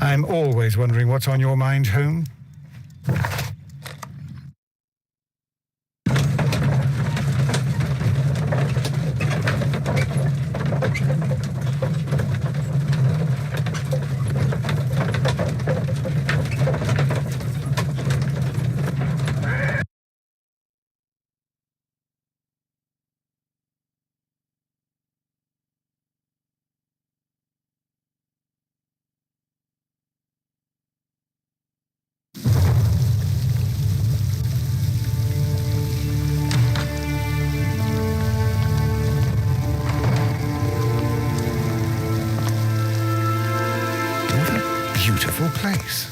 I'm always wondering what's on your mind, Holmes. Beautiful place.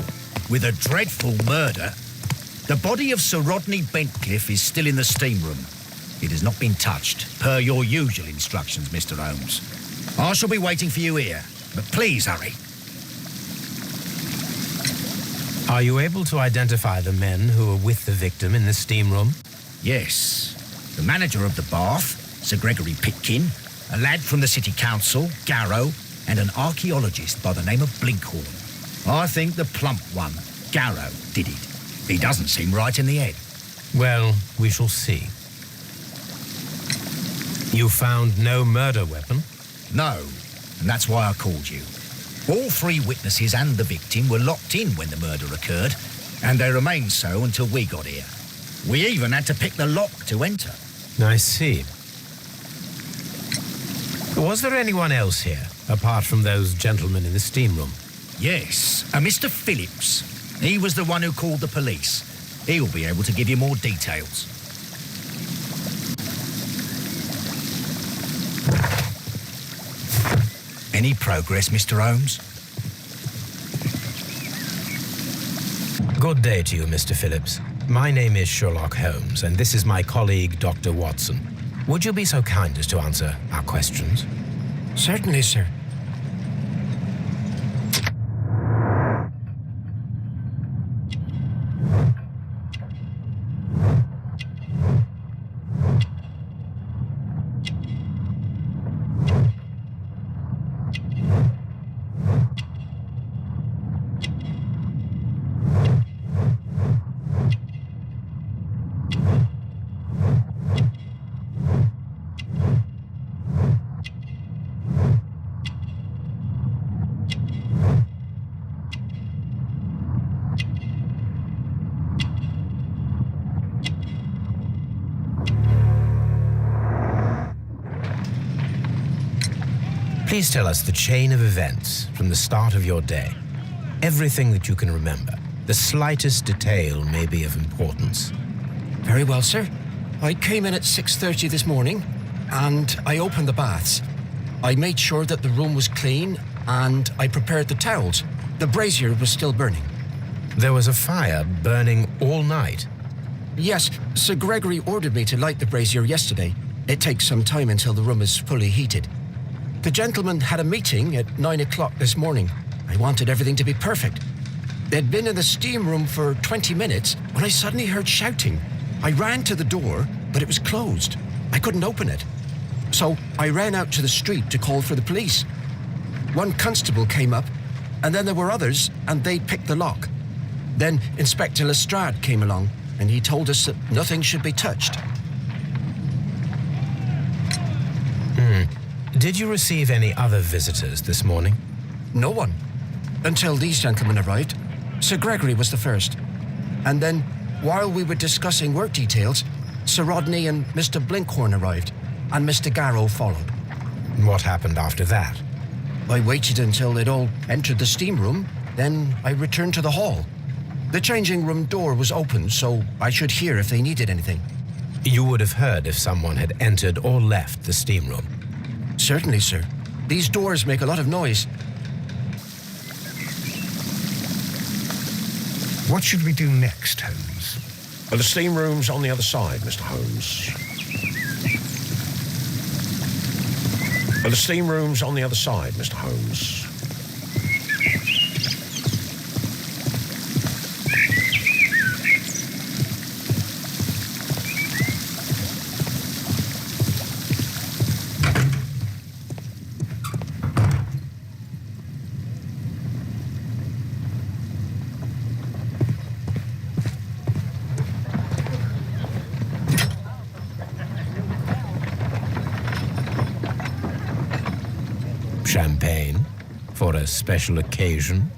With a dreadful murder. The body of Sir Rodney Bentcliffe is still in the steam room. It has not been touched, per your usual instructions, Mr. Holmes. I shall be waiting for you here, but please hurry. Are you able to identify the men who were with the victim in the steam room? Yes. The manager of the bath, Sir Gregory Pitkin, a lad from the City Council, Garrow, and an archaeologist by the name of Blinkhorn. I think the plump one, Garrow, did it. He doesn't seem right in the head. Well, we shall see. You found no murder weapon? No, and that's why I called you. All three witnesses and the victim were locked in when the murder occurred, and they remained so until we got here. We even had to pick the lock to enter. I see. Was there anyone else here, apart from those gentlemen in the steam room? Yes, a Mr. Phillips. He was the one who called the police. He'll be able to give you more details. Any progress, Mr. Holmes? Good day to you, Mr. Phillips. My name is Sherlock Holmes, and this is my colleague, Dr. Watson. Would you be so kind as to answer our questions? Certainly, sir. Please tell us the chain of events from the start of your day. Everything that you can remember. The slightest detail may be of importance. Very well, sir. I came in at 6:30 this morning, and I opened the baths. I made sure that the room was clean, and I prepared the towels. The brazier was still burning. There was a fire burning all night. Yes, Sir Gregory ordered me to light the brazier yesterday. It takes some time until the room is fully heated. The gentleman had a meeting at 9 o'clock this morning. I wanted everything to be perfect. They'd been in the steam room for 20 minutes when I suddenly heard shouting. I ran to the door, but it was closed. I couldn't open it. So I ran out to the street to call for the police. One constable came up, and then there were others, and they picked the lock. Then Inspector Lestrade came along, and he told us that nothing should be touched. Did you receive any other visitors this morning? No one. Until these gentlemen arrived. Sir Gregory was the first. And then, while we were discussing work details, Sir Rodney and Mr. Blinkhorn arrived, and Mr. Garrow followed. What happened after that? I waited until they'd all entered the steam room, then I returned to the hall. The changing room door was open, so I should hear if they needed anything. You would have heard if someone had entered or left the steam room. Certainly, sir. These doors make a lot of noise. What should we do next, Holmes? The steam room's on the other side, Mr. Holmes. The steam room's on the other side, Mr. Holmes. Champagne for a special occasion?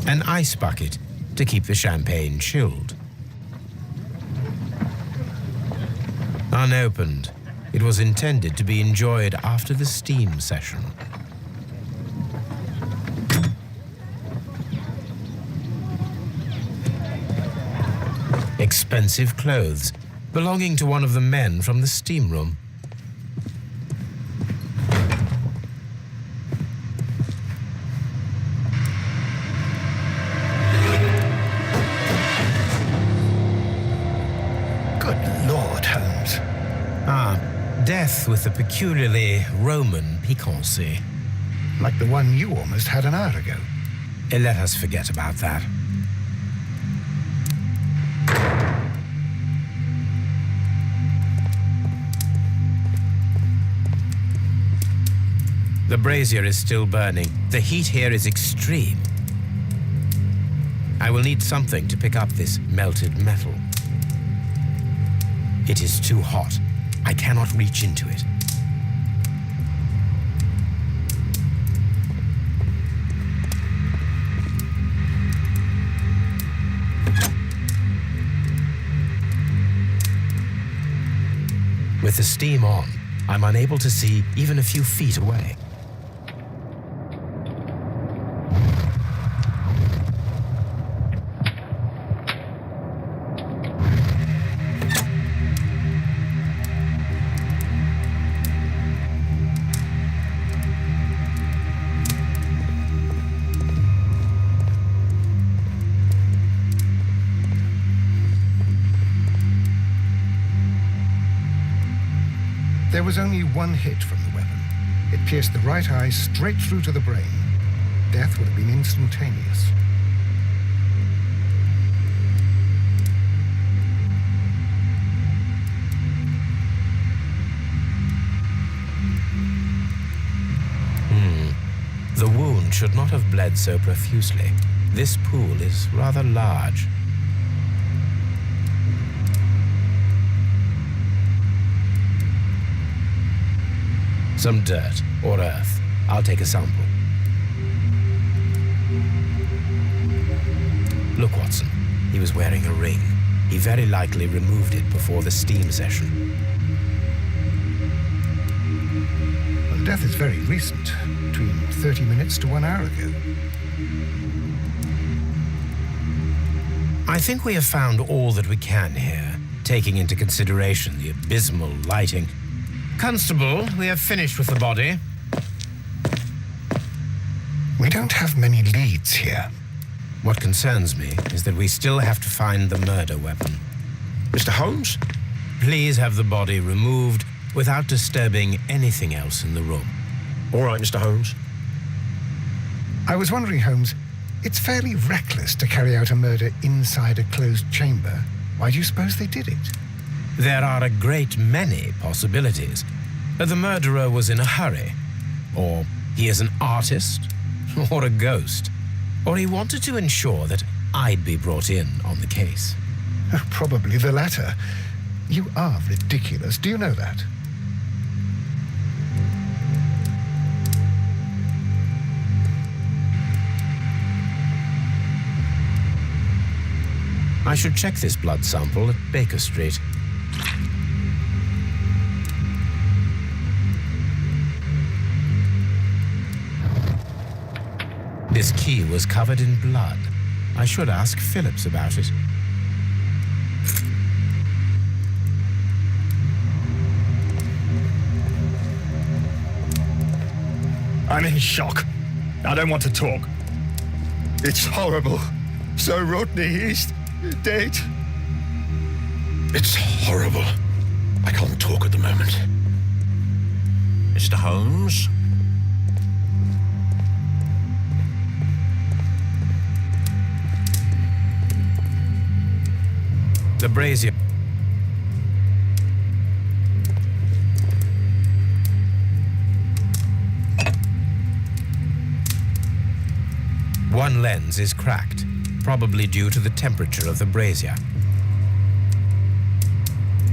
An ice bucket to keep the champagne chilled. Unopened, it was intended to be enjoyed after the steam session. Expensive clothes belonging to one of the men from the steam room. Good Lord, Holmes. Ah, death with a peculiarly Roman piquancy. Like the one you almost had an hour ago. Let us forget about that. The brazier is still burning. The heat here is extreme. I will need something to pick up this melted metal. It is too hot. I cannot reach into it. With the steam on, I'm unable to see even a few feet away. There was only one hit from the weapon. It pierced the right eye straight through to the brain. Death would have been instantaneous. The wound should not have bled so profusely. This pool is rather large. Some dirt or earth. I'll take a sample. Look, Watson. He was wearing a ring. He very likely removed it before the steam session. Well, death is very recent, between 30 minutes to 1 hour ago. I think we have found all that we can here, taking into consideration the abysmal lighting. Constable, we have finished with the body. We don't have many leads here. What concerns me is that we still have to find the murder weapon. Mr. Holmes? Please have the body removed without disturbing anything else in the room. All right, Mr. Holmes. I was wondering, Holmes, it's fairly reckless to carry out a murder inside a closed chamber. Why do you suppose they did it? There are a great many possibilities. The murderer was in a hurry, or he is an artist, or a ghost, or he wanted to ensure that I'd be brought in on the case. Probably the latter. You are ridiculous. Do you know that? I should check this blood sample at Baker Street. This key was covered in blood. I should ask Phillips about it. I'm in shock. I don't want to talk. It's horrible. Sir Rodney is dead. It's horrible. I can't talk at the moment. Mr. Holmes? The brazier. One lens is cracked, probably due to the temperature of the brazier.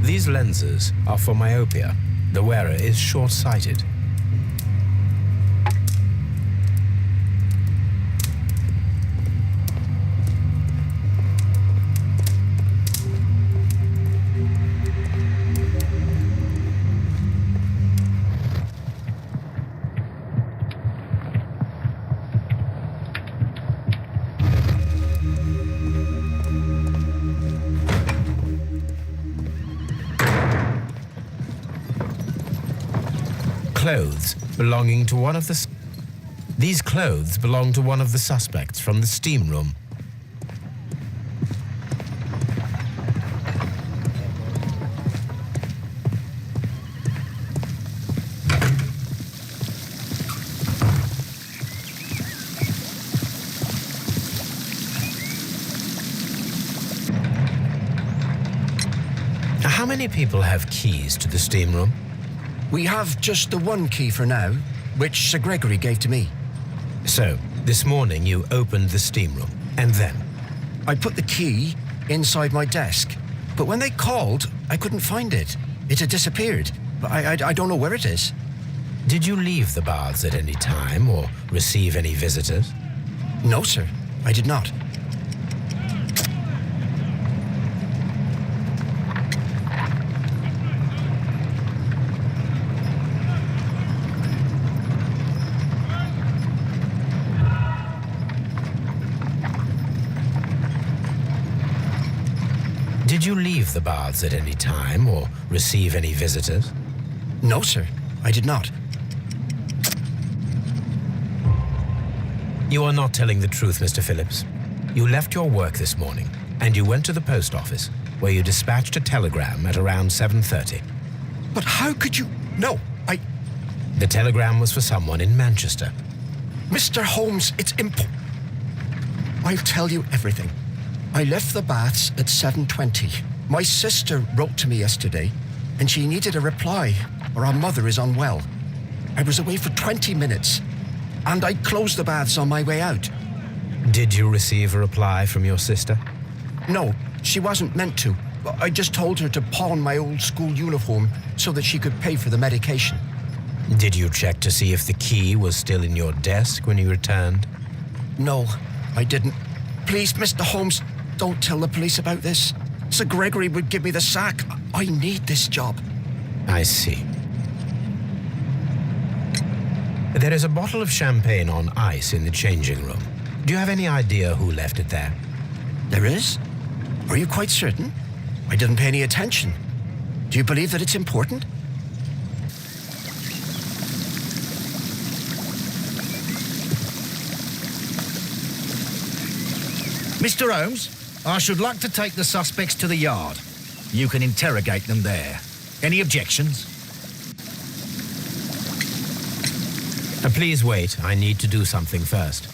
These lenses are for myopia. The wearer is short-sighted. Clothes belonging to one of the... These clothes belong to one of the suspects from the steam room. How many people have keys to the steam room? We have just the one key for now, which Sir Gregory gave to me. So, this morning you opened the steam room, and then? I put the key inside my desk, but when they called, I couldn't find it. It had disappeared. I don't know where it is. Did you leave the baths at any time or receive any visitors? No, sir, I did not. Did you leave the baths at any time or receive any visitors? No, sir, I did not. You are not telling the truth, Mr. Phillips. You left your work this morning and you went to the post office where you dispatched a telegram at around 7:30. But how could you... No, The telegram was for someone in Manchester. Mr. Holmes, it's I'll tell you everything. I left the baths at 7:20. My sister wrote to me yesterday, and she needed a reply, or our mother is unwell. I was away for 20 minutes, and I closed the baths on my way out. Did you receive a reply from your sister? No, she wasn't meant to. I just told her to pawn my old school uniform so that she could pay for the medication. Did you check to see if the key was still in your desk when you returned? No, I didn't. Please, Mr. Holmes, don't tell the police about this. Sir Gregory would give me the sack. I need this job. I see. There is a bottle of champagne on ice in the changing room. Do you have any idea who left it there? There is? Are you quite certain? I didn't pay any attention. Do you believe that it's important? Mr. Holmes, I should like to take the suspects to the yard. You can interrogate them there. Any objections? Please wait. I need to do something first.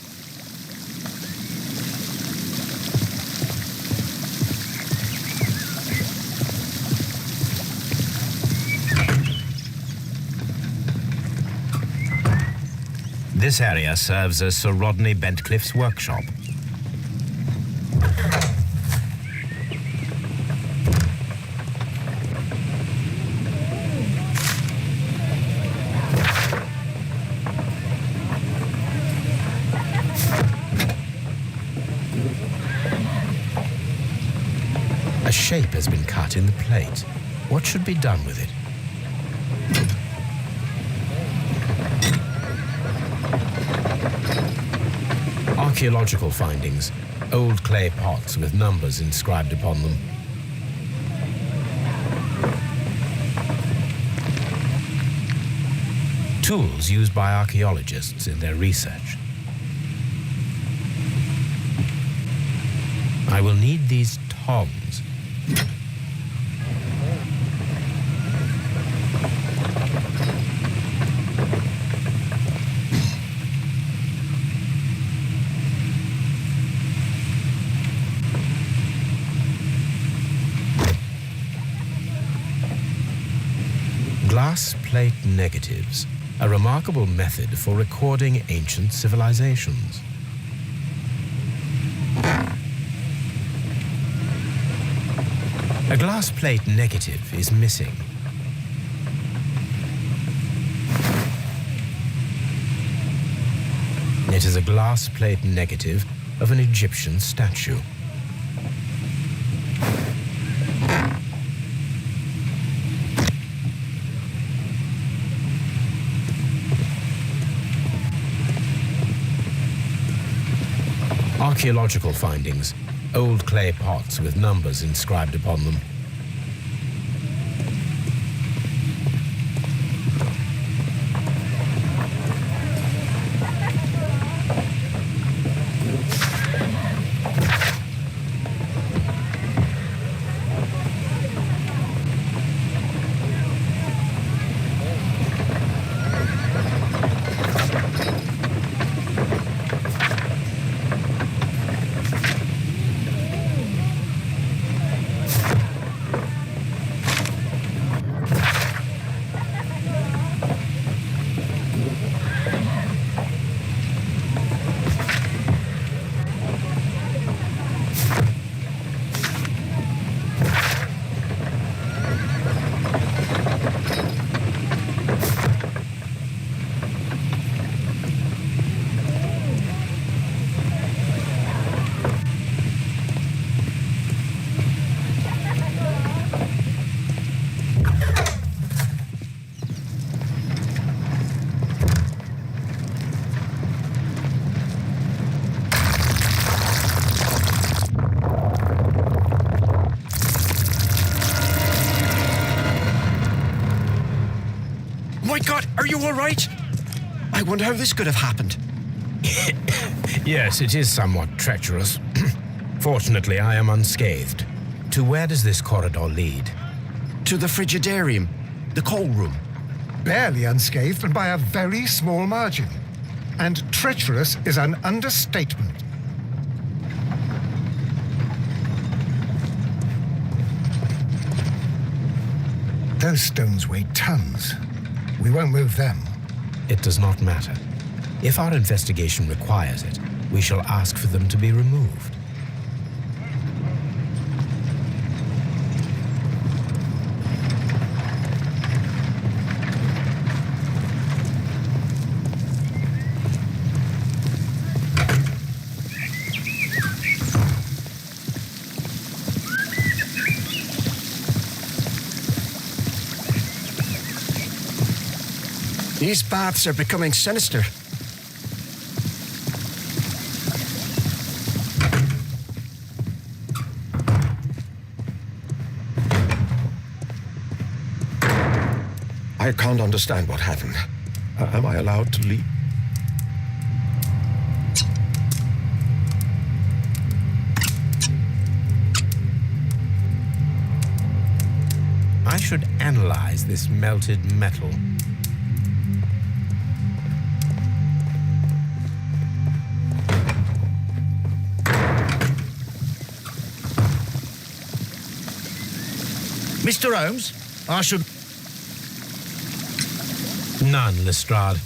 This area serves as Sir Rodney Bentcliffe's workshop. A shape has been cut in the plate. What should be done with it? Archaeological findings. Old clay pots with numbers inscribed upon them. Tools used by archaeologists in their research. I will need these tongs. Glass plate negatives, a remarkable method for recording ancient civilizations. A glass plate negative is missing. It is a glass plate negative of an Egyptian statue. Archaeological findings, old clay pots with numbers inscribed upon them. My God, are you all right? I wonder how this could have happened. Yes, it is somewhat treacherous. Fortunately, I am unscathed. To where does this corridor lead? To the frigidarium, the coal room. Barely unscathed, but by a very small margin. And treacherous is an understatement. Those stones weigh tons. We won't move them. It does not matter. If our investigation requires it, we shall ask for them to be removed. These baths are becoming sinister. I can't understand what happened. Am I allowed to leave? I should analyze this melted metal. Mr. Holmes, I should... None, Lestrade.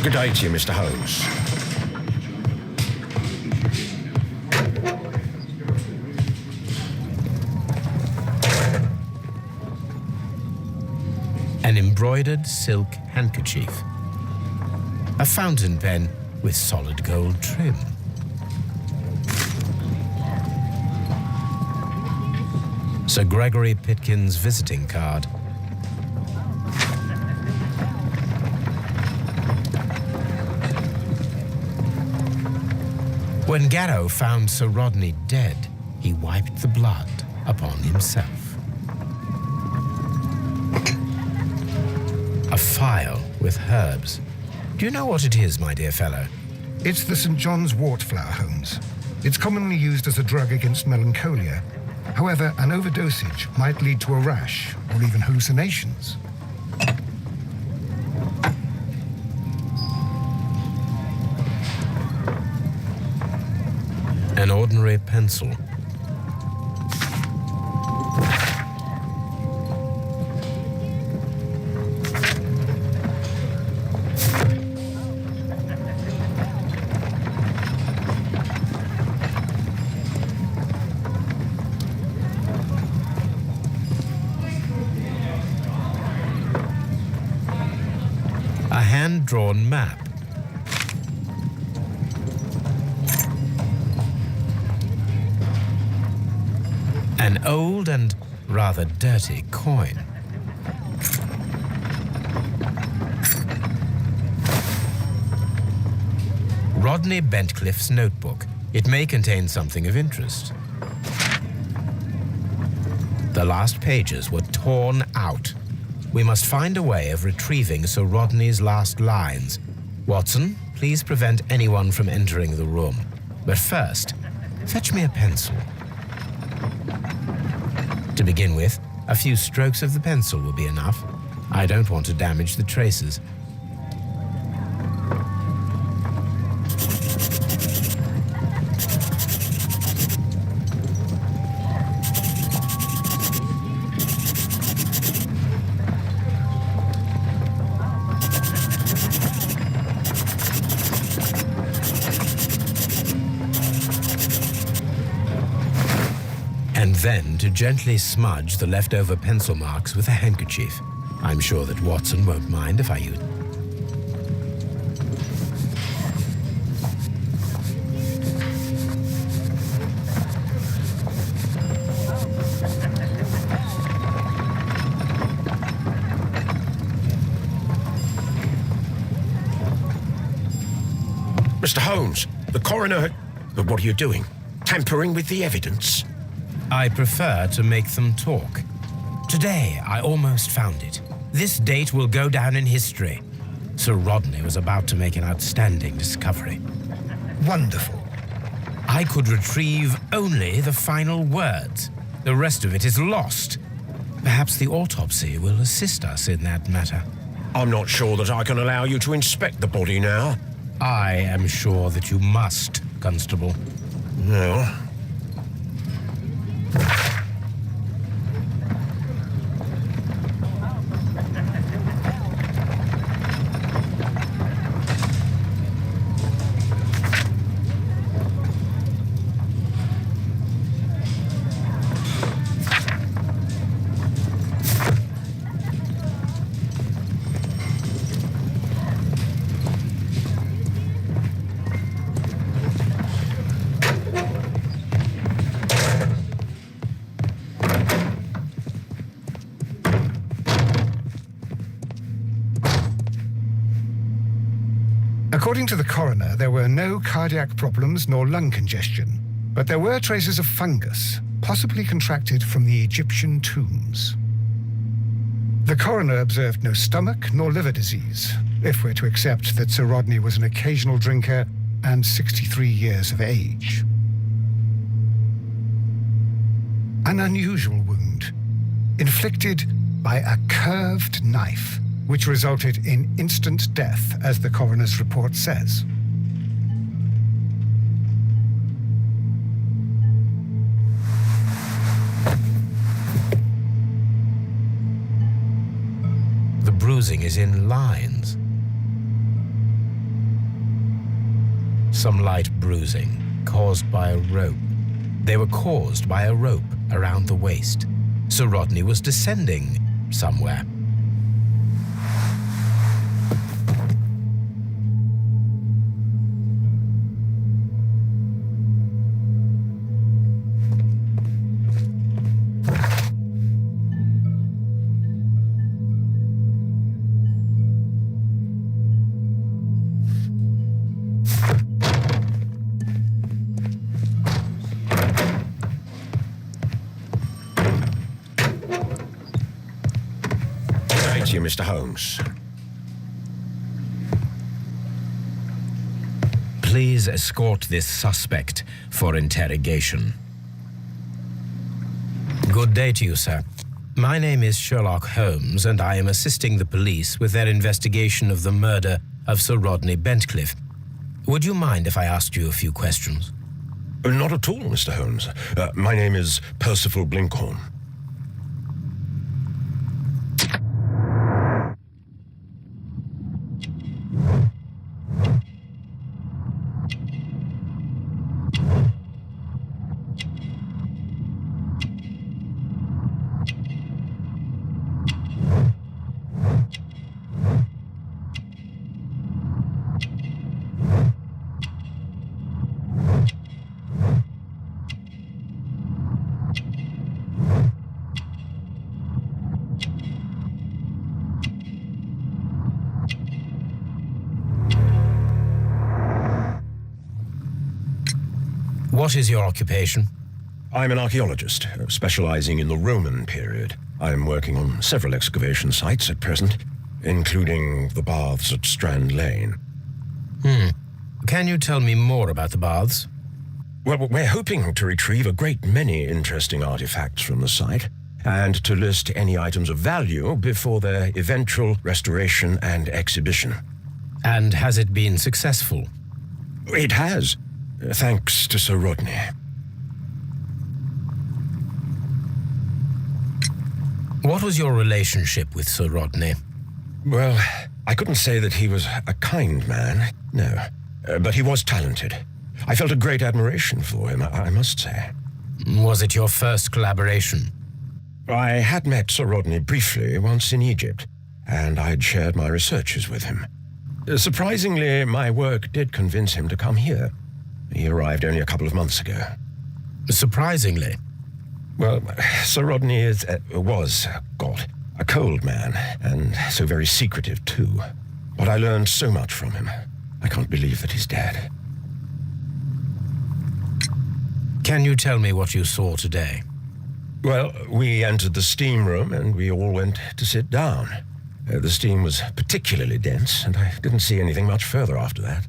Good day to you, Mr. Holmes. An embroidered silk handkerchief. A fountain pen with solid gold trim. Sir Gregory Pitkin's visiting card. When Garrow found Sir Rodney dead, he wiped the blood upon himself. A phial with herbs. Do you know what it is, my dear fellow? It's the St. John's wort flower, Holmes. It's commonly used as a drug against melancholia. However, an overdosage might lead to a rash or even hallucinations. An ordinary pencil. A hand-drawn map. An old and rather dirty coin. Rodney Bentcliffe's notebook. It may contain something of interest. The last pages were torn out. We must find a way of retrieving Sir Rodney's last lines. Watson, please prevent anyone from entering the room. But first, fetch me a pencil. To begin with, a few strokes of the pencil will be enough. I don't want to damage the traces. And then to gently smudge the leftover pencil marks with a handkerchief. I'm sure that Watson won't mind if I use. Mr. Holmes, the coroner... But what are you doing? Tampering with the evidence? I prefer to make them talk. Today, I almost found it. This date will go down in history. Sir Rodney was about to make an outstanding discovery. Wonderful. I could retrieve only the final words. The rest of it is lost. Perhaps the autopsy will assist us in that matter. I'm not sure that I can allow you to inspect the body now. I am sure that you must, Constable. No. According to the coroner, there were no cardiac problems nor lung congestion, but there were traces of fungus, possibly contracted from the Egyptian tombs. The coroner observed no stomach nor liver disease, if we're to accept that Sir Rodney was an occasional drinker and 63 years of age. An unusual wound, inflicted by a curved knife, which resulted in instant death, as the coroner's report says. The bruising is in lines. Some light bruising caused by a rope. They were caused by a rope around the waist. Sir Rodney was descending somewhere. get you, Mr. Holmes. Please escort this suspect for interrogation. Good day to you, sir. My name is Sherlock Holmes, and I am assisting the police with their investigation of the murder of Sir Rodney Bentcliffe. Would you mind if I asked you a few questions? Not at all, Mr. Holmes. My name is Percival Blinkhorn. What is your occupation? I'm an archaeologist, specializing in the Roman period. I'm working on several excavation sites at present, including the baths at Strand Lane. Can you tell me more about the baths? Well, we're hoping to retrieve a great many interesting artifacts from the site, and to list any items of value before their eventual restoration and exhibition. And has it been successful? It has, thanks to Sir Rodney. What was your relationship with Sir Rodney? Well, I couldn't say that he was a kind man, no. But he was talented. I felt a great admiration for him, I must say. Was it your first collaboration? I had met Sir Rodney briefly once in Egypt, and I'd shared my researches with him. Surprisingly, my work did convince him to come here. He arrived only a couple of months ago. Surprisingly? Well, Sir Rodney was a cold man, and so very secretive too. But I learned so much from him. I can't believe that he's dead. Can you tell me what you saw today? Well, we entered the steam room and we all went to sit down. The steam was particularly dense, and I didn't see anything much further after that.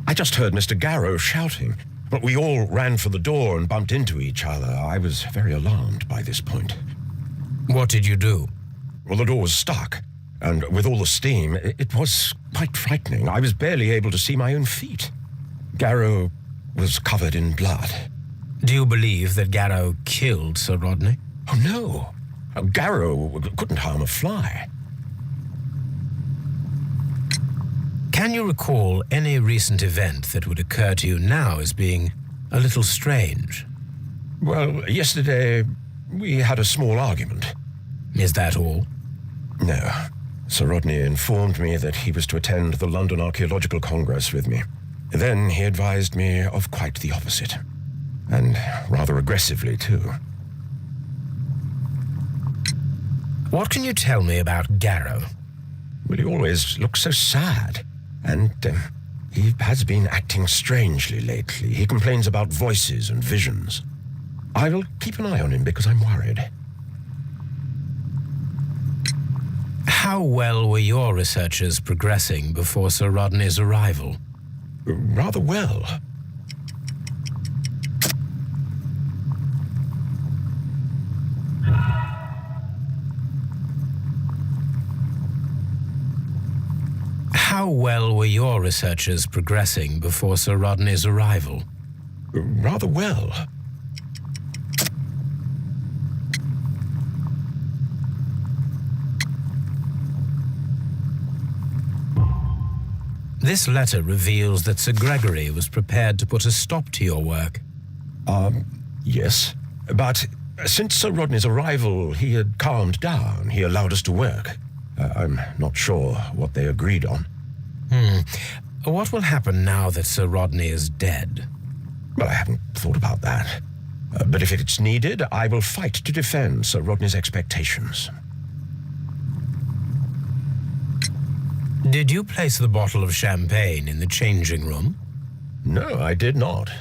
I just heard Mr. Garrow shouting, but we all ran for the door and bumped into each other. I was very alarmed by this point. What did you do? Well, the door was stuck, and with all the steam, it was quite frightening. I was barely able to see my own feet. Garrow was covered in blood. Do you believe that Garrow killed Sir Rodney? Oh, no. Garrow couldn't harm a fly. Can you recall any recent event that would occur to you now as being a little strange? Well, yesterday we had a small argument. Is that all? No. Sir Rodney informed me that he was to attend the London Archaeological Congress with me. Then he advised me of quite the opposite. And rather aggressively, too. What can you tell me about Garrow? Well, he always looks so sad. And he has been acting strangely lately. He complains about voices and visions. I will keep an eye on him because I'm worried. How well were your researchers progressing before Sir Rodney's arrival? Rather well. How well were your researchers progressing before Sir Rodney's arrival? Rather well. This letter reveals that Sir Gregory was prepared to put a stop to your work. Yes. But since Sir Rodney's arrival, he had calmed down. He allowed us to work. I'm not sure what they agreed on. What will happen now that Sir Rodney is dead? Well, I haven't thought about that. But if it's needed, I will fight to defend Sir Rodney's expectations. Did you place the bottle of champagne in the changing room? No, I did not.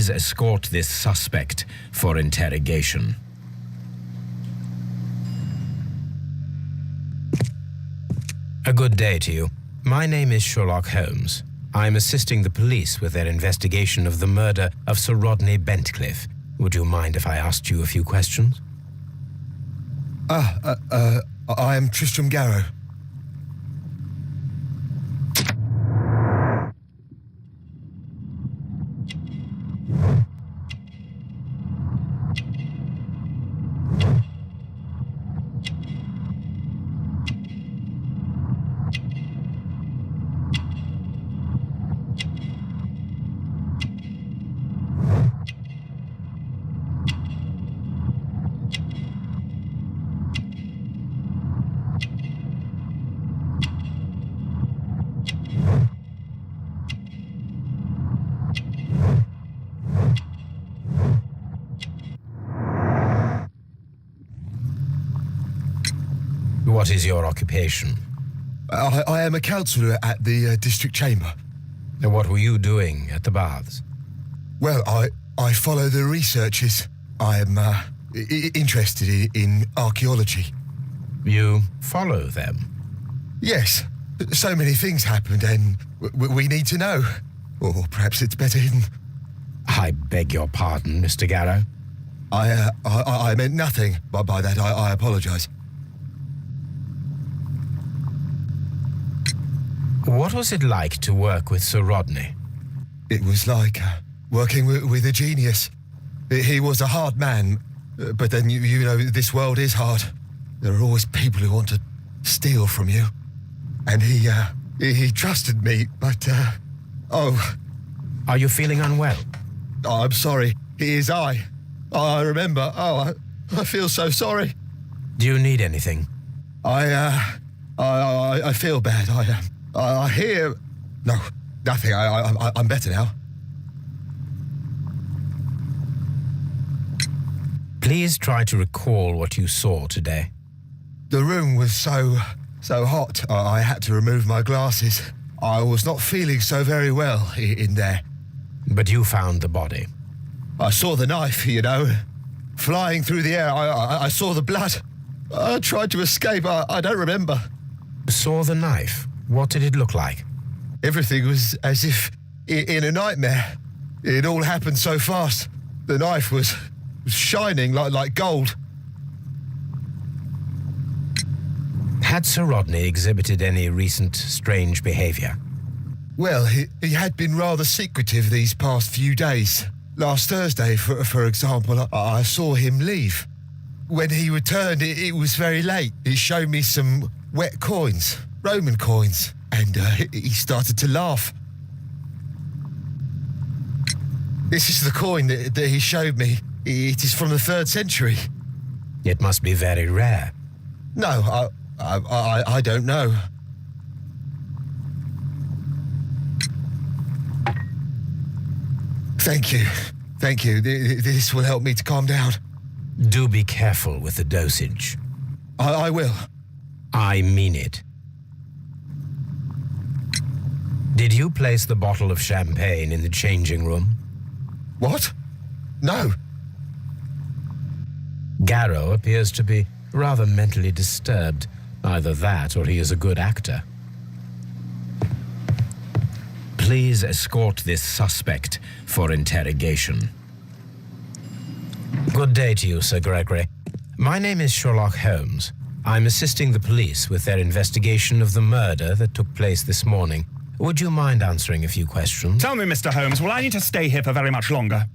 Please escort this suspect for interrogation. A good day to you. My name is Sherlock Holmes. I'm assisting the police with their investigation of the murder of Sir Rodney Bentcliffe. Would you mind if I asked you a few questions? I am Tristram Garrow. What is your occupation? I am a counsellor at the district chamber. And what were you doing at the baths? Well, I follow the researches. I am interested in archaeology. You follow them? Yes. So many things happened and we need to know. Or perhaps it's better hidden. I beg your pardon, Mr. Garrow. I meant nothing by that. I apologise. What was it like to work with Sir Rodney? It was like working with a genius. He was a hard man, but then, you know, this world is hard. There are always people who want to steal from you. And he trusted me, but, Are you feeling unwell? I'm sorry. It is I remember. I feel so sorry. Do you need anything? I feel bad. I hear... No, nothing. I'm better now. Please try to recall what you saw today. The room was so hot, I had to remove my glasses. I was not feeling so very well in there. But you found the body. I saw the knife, you know, flying through the air. I saw the blood. I tried to escape. I don't remember. Saw the knife? What did it look like? Everything was as if in a nightmare. It all happened so fast. The knife was shining like gold. Had Sir Rodney exhibited any recent strange behaviour? Well, he had been rather secretive these past few days. Last Thursday, for example, I saw him leave. When he returned, it was very late. He showed me some wet coins, Roman coins, and he started to laugh. This is the coin that he showed me. It is from the 3rd century. It must be very rare. No, I don't know. Thank you. Thank you. This will help me to calm down. Do be careful with the dosage. I will. I mean it. Did you place the bottle of champagne in the changing room? What? No. Garrow appears to be rather mentally disturbed. Either that or he is a good actor. Please escort this suspect for interrogation. Good day to you, Sir Gregory. My name is Sherlock Holmes. I'm assisting the police with their investigation of the murder that took place this morning. Would you mind answering a few questions? Tell me, Mr. Holmes, will I need to stay here for very much longer?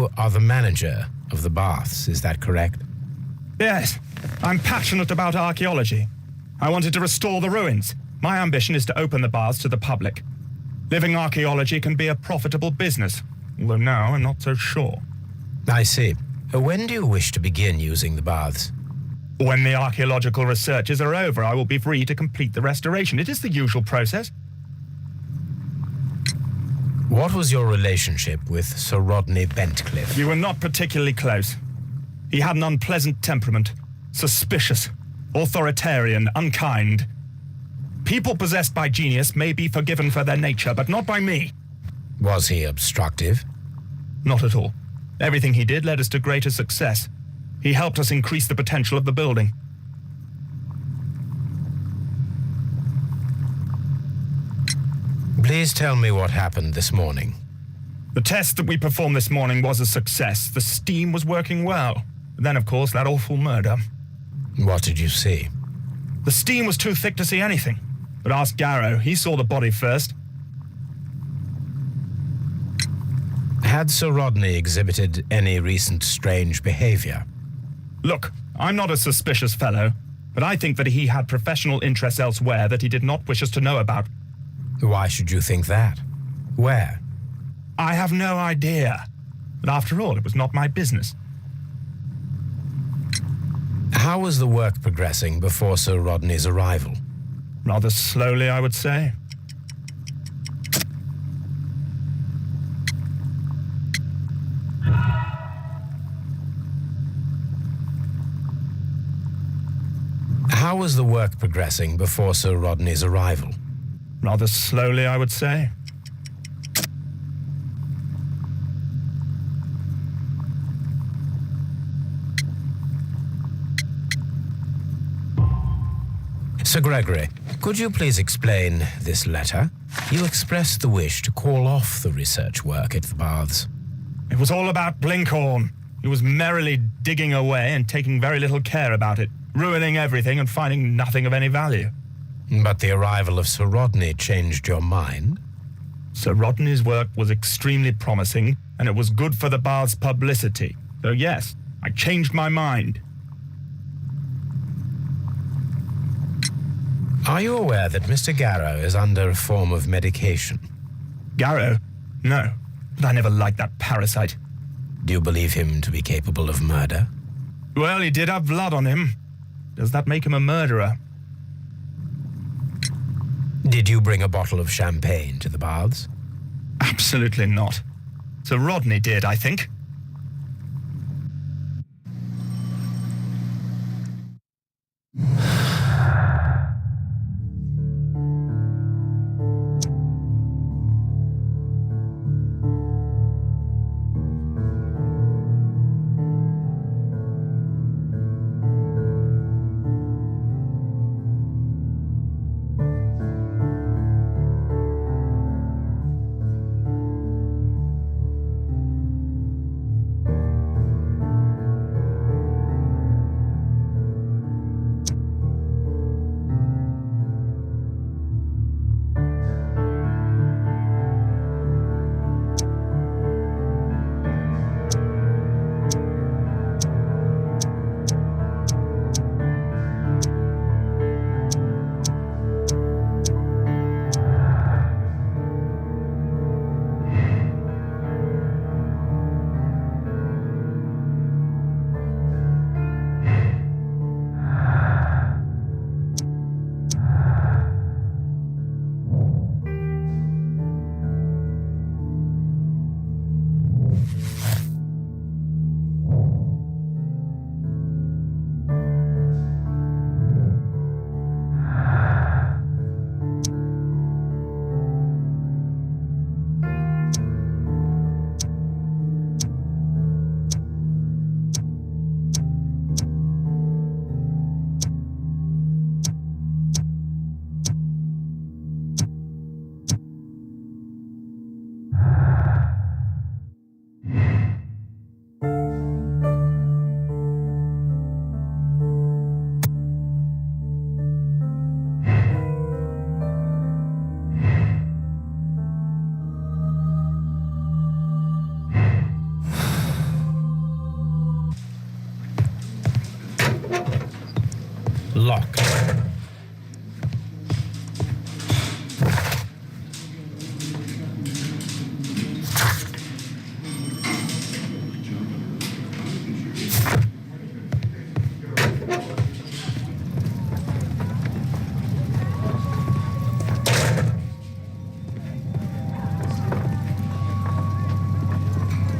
You are the manager of the baths, is that correct? Yes, I'm passionate about archaeology. I wanted to restore the ruins. My ambition is to open the baths to the public. Living archaeology can be a profitable business, although now I'm not so sure. I see. When do you wish to begin using the baths? When the archaeological researches are over, I will be free to complete the restoration. It is the usual process. What was your relationship with Sir Rodney Bentcliffe? We were not particularly close. He had an unpleasant temperament, suspicious, authoritarian, unkind. People possessed by genius may be forgiven for their nature, but not by me. Was he obstructive? Not at all. Everything he did led us to greater success. He helped us increase the potential of the building. Please tell me what happened this morning. The test that we performed this morning was a success. The steam was working well. But then, of course, that awful murder. What did you see? The steam was too thick to see anything. But ask Garrow. He saw the body first. Had Sir Rodney exhibited any recent strange behavior? Look, I'm not a suspicious fellow, but I think that he had professional interests elsewhere that he did not wish us to know about. Why should you think that? Where? I have no idea. But after all, it was not my business. How was the work progressing before Sir Rodney's arrival? Rather slowly, I would say. How was the work progressing before Sir Rodney's arrival? Rather slowly, I would say. Sir Gregory, could you please explain this letter? You expressed the wish to call off the research work at the baths. It was all about Blinkhorn. He was merrily digging away and taking very little care about it, ruining everything and finding nothing of any value. But the arrival of Sir Rodney changed your mind? Sir Rodney's work was extremely promising, and it was good for the bath's publicity. So yes, I changed my mind. Are you aware that Mr. Garrow is under a form of medication? Garrow? No, but I never liked that parasite. Do you believe him to be capable of murder? Well, he did have blood on him. Does that make him a murderer? Did you bring a bottle of champagne to the baths? Absolutely not. Sir Rodney did, I think. locked.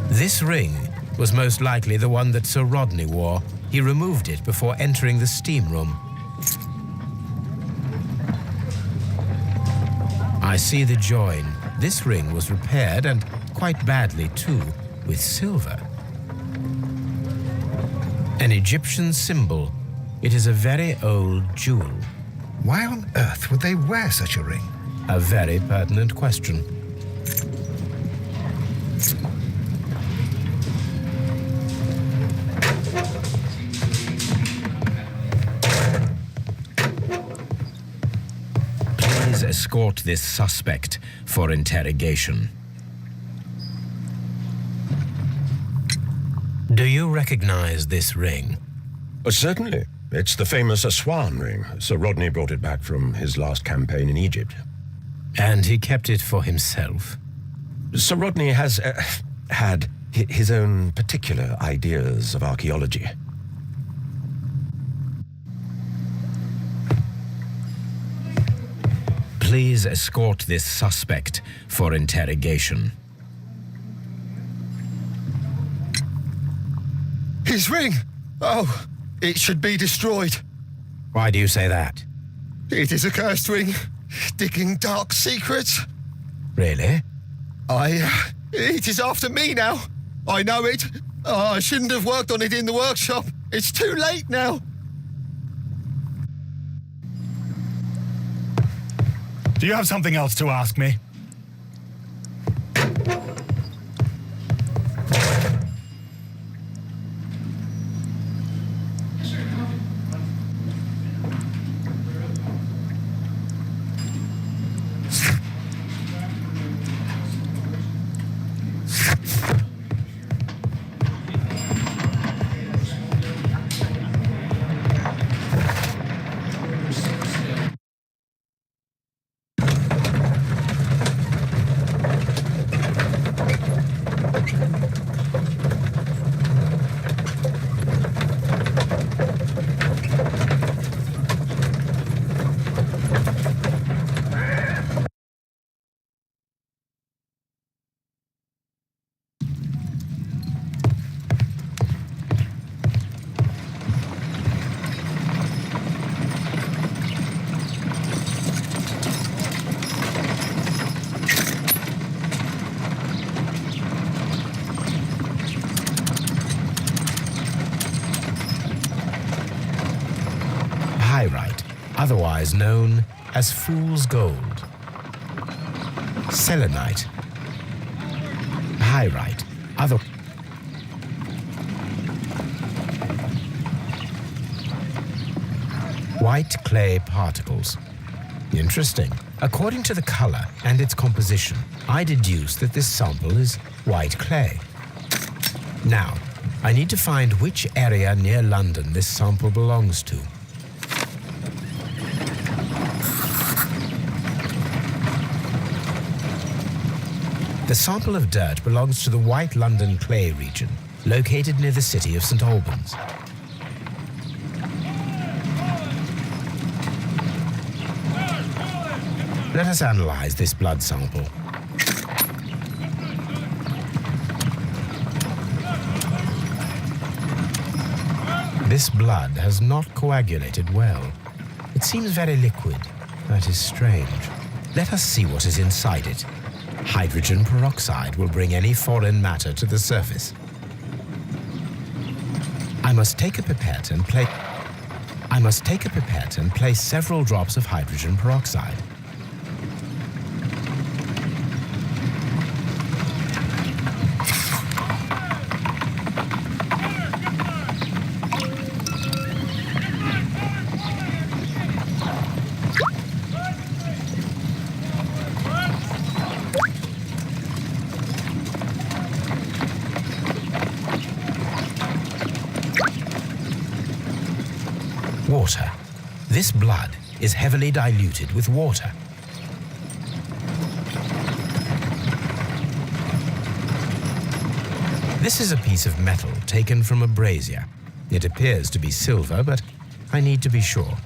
This ring was most likely the one that Sir Rodney wore. He removed it before entering the steam room. I see the join. This ring was repaired, and quite badly too, with silver. An Egyptian symbol. It is a very old jewel. Why on earth would they wear such a ring? A very pertinent question. Please escort this suspect for interrogation. Do you recognize this ring? Certainly. It's the famous Aswan ring. Sir Rodney brought it back from his last campaign in Egypt. And he kept it for himself? Sir Rodney has had his own particular ideas of archaeology. Please escort this suspect for interrogation. His ring! Oh, it should be destroyed. Why do you say that? It is a cursed ring, digging dark secrets. Really? It is after me now. I know it. I shouldn't have worked on it in the workshop. It's too late now. Do you have something else to ask me? Pyrite, otherwise known as fool's gold. Selenite. Pyrite, other... White clay particles. Interesting. According to the color and its composition, I deduce that this sample is white clay. Now, I need to find which area near London this sample belongs to. The sample of dirt belongs to the White London clay region, located near the city of St. Albans. Let us analyze this blood sample. This blood has not coagulated well. It seems very liquid. That is strange. Let us see what is inside it. Hydrogen peroxide will bring any foreign matter to the surface. I must take a pipette and place several drops of hydrogen peroxide. Water. This blood is heavily diluted with water. This is a piece of metal taken from a brazier. It appears to be silver, but I need to be sure.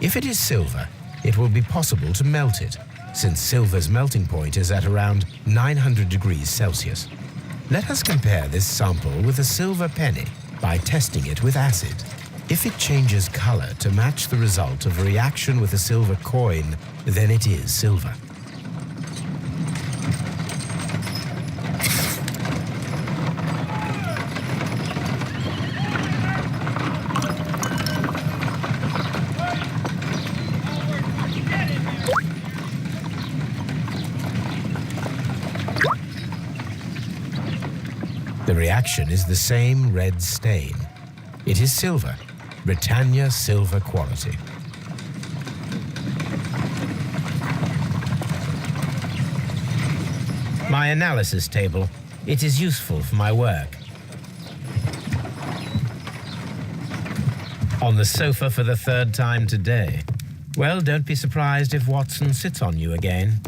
If it is silver, it will be possible to melt it, since silver's melting point is at around 900 degrees Celsius. Let us compare this sample with a silver penny by testing it with acid. If it changes color to match the result of a reaction with a silver coin, then it is silver. The reaction is the same red stain. It is silver, Britannia silver quality. My analysis table. It is useful for my work. On the sofa for the third time today. Well, don't be surprised if Watson sits on you again.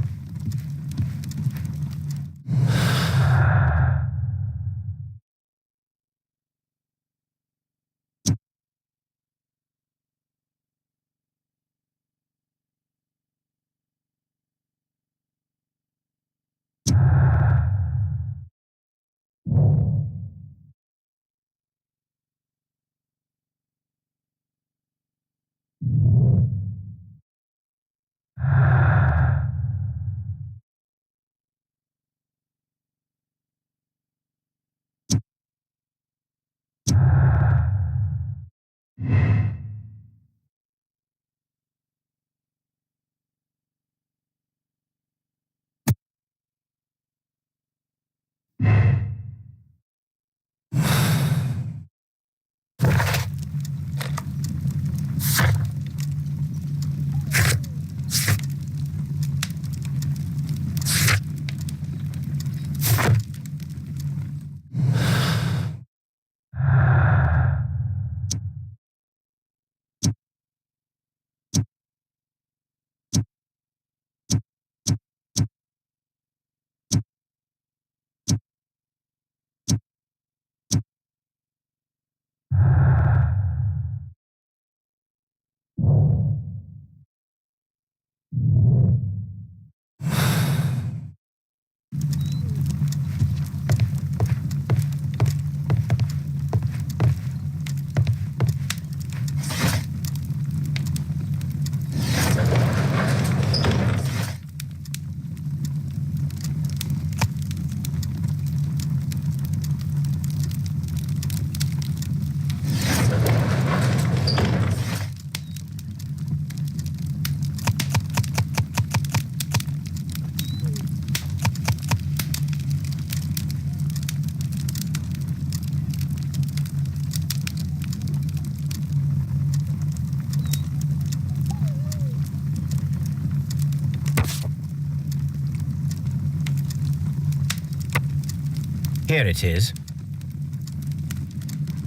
Here it is.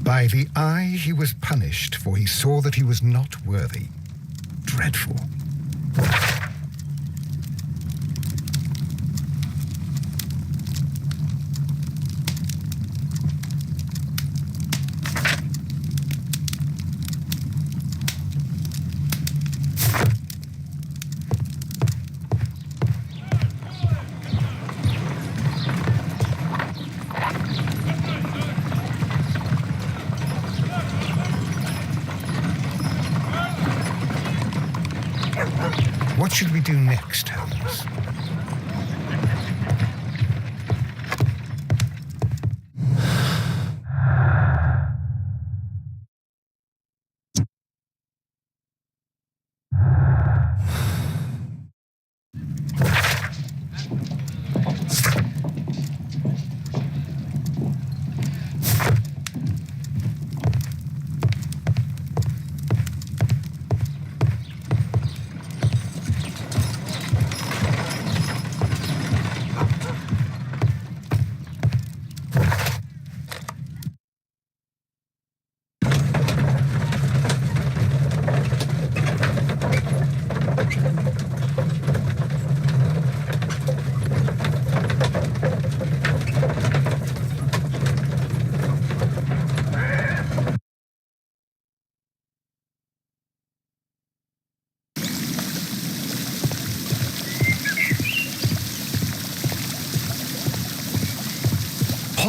By the eye he was punished, for he saw that he was not worthy. Dreadful. What should we do next, Holmes?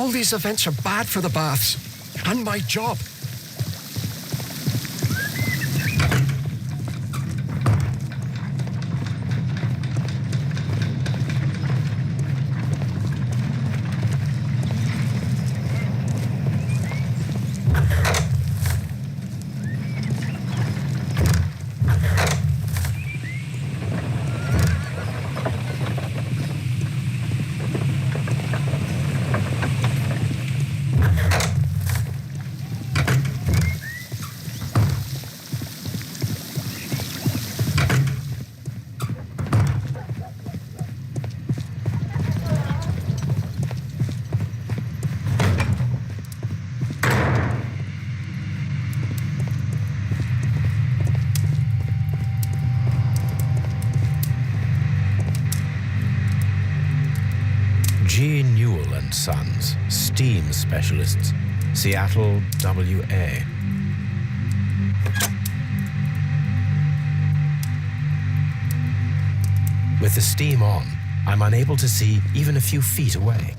All these events are bad for the baths and my job. G. Newell and Sons, steam specialists, Seattle, WA. With the steam on, I'm unable to see even a few feet away.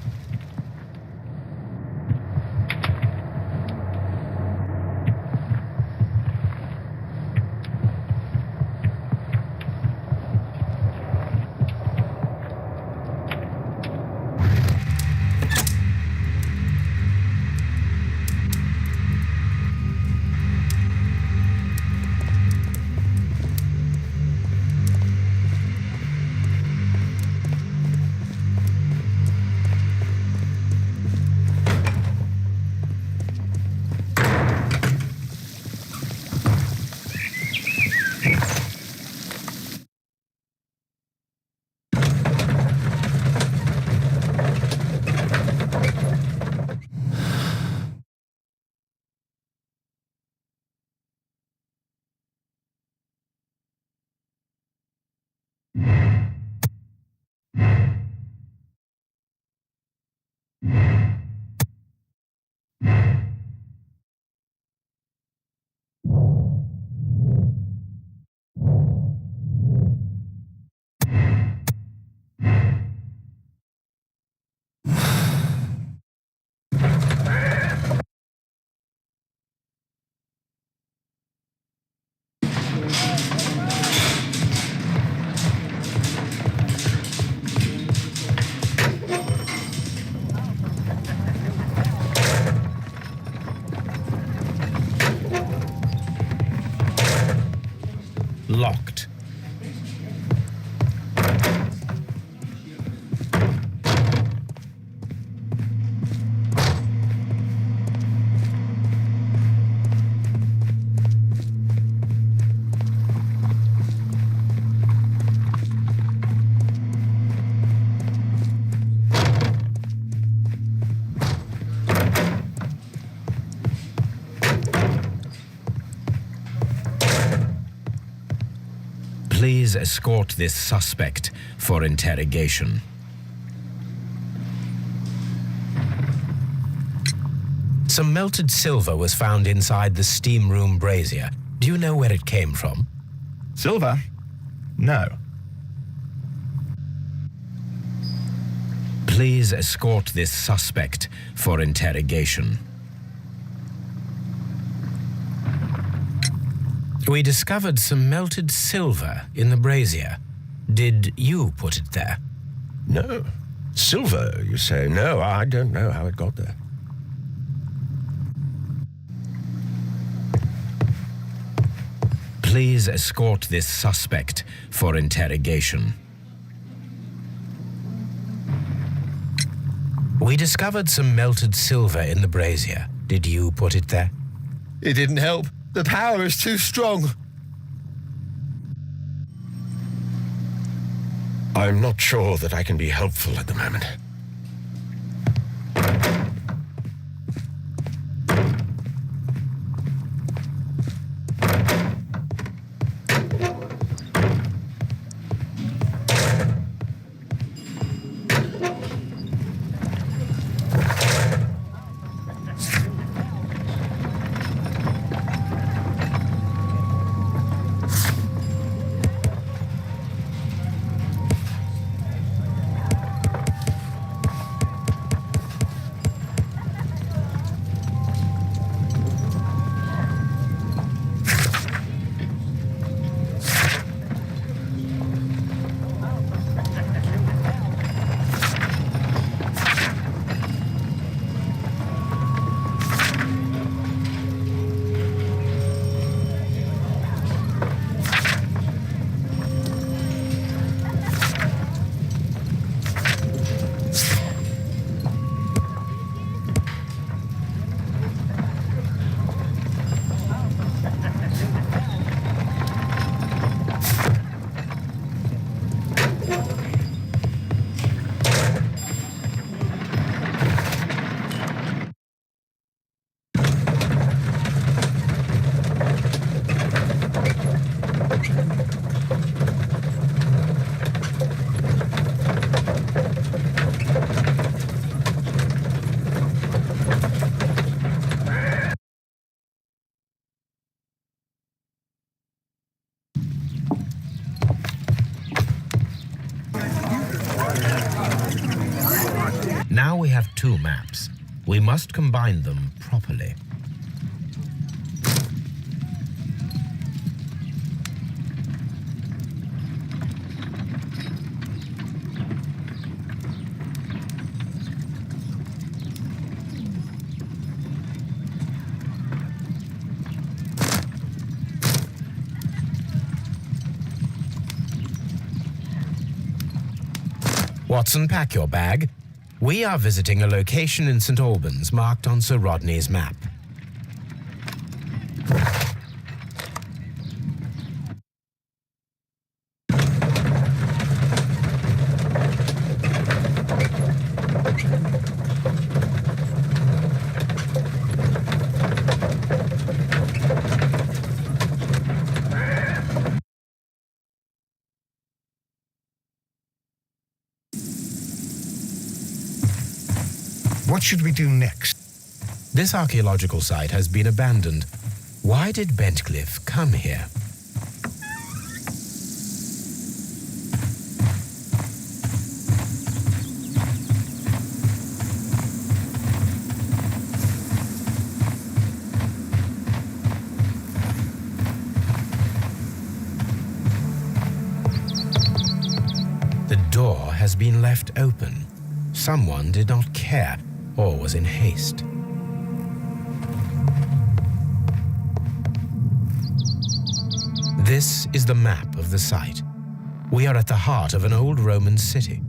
Locked. Please escort this suspect for interrogation. Some melted silver was found inside the steam room brazier. Do you know where it came from? Silver? No. Please escort this suspect for interrogation. We discovered some melted silver in the brazier. Did you put it there? No. Silver, you say? No, I don't know how it got there. Please escort this suspect for interrogation. We discovered some melted silver in the brazier. Did you put it there? It didn't help. The power is too strong. I'm not sure that I can be helpful at the moment. Now we have two maps. We must combine them properly. Watson, pack your bag. We are visiting a location in St. Albans marked on Sir Rodney's map. What should we do next? This archaeological site has been abandoned. Why did Bentcliffe come here? The door has been left open. Someone did not care or was in haste. This is the map of the site. We are at the heart of an old Roman city.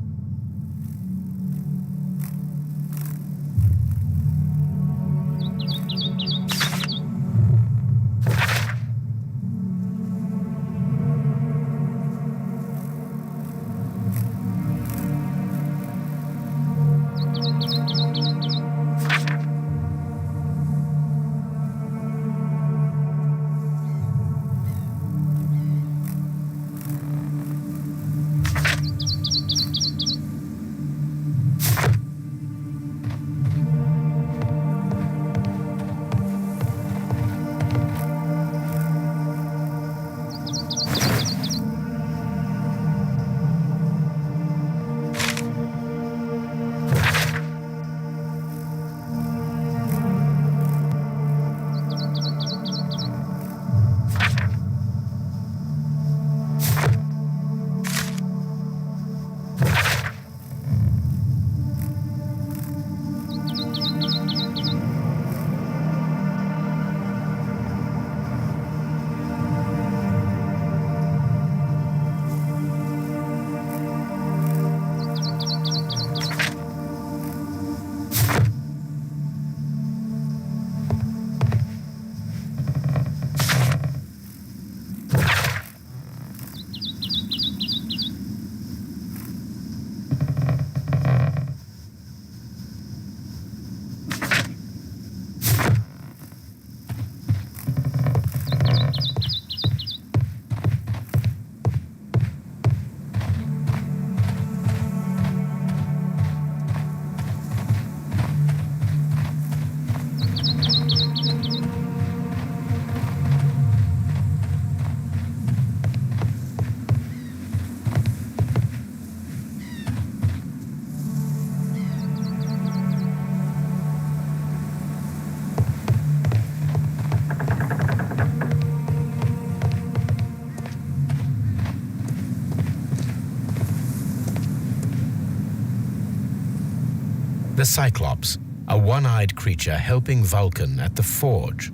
The Cyclops, a one-eyed creature helping Vulcan at the forge.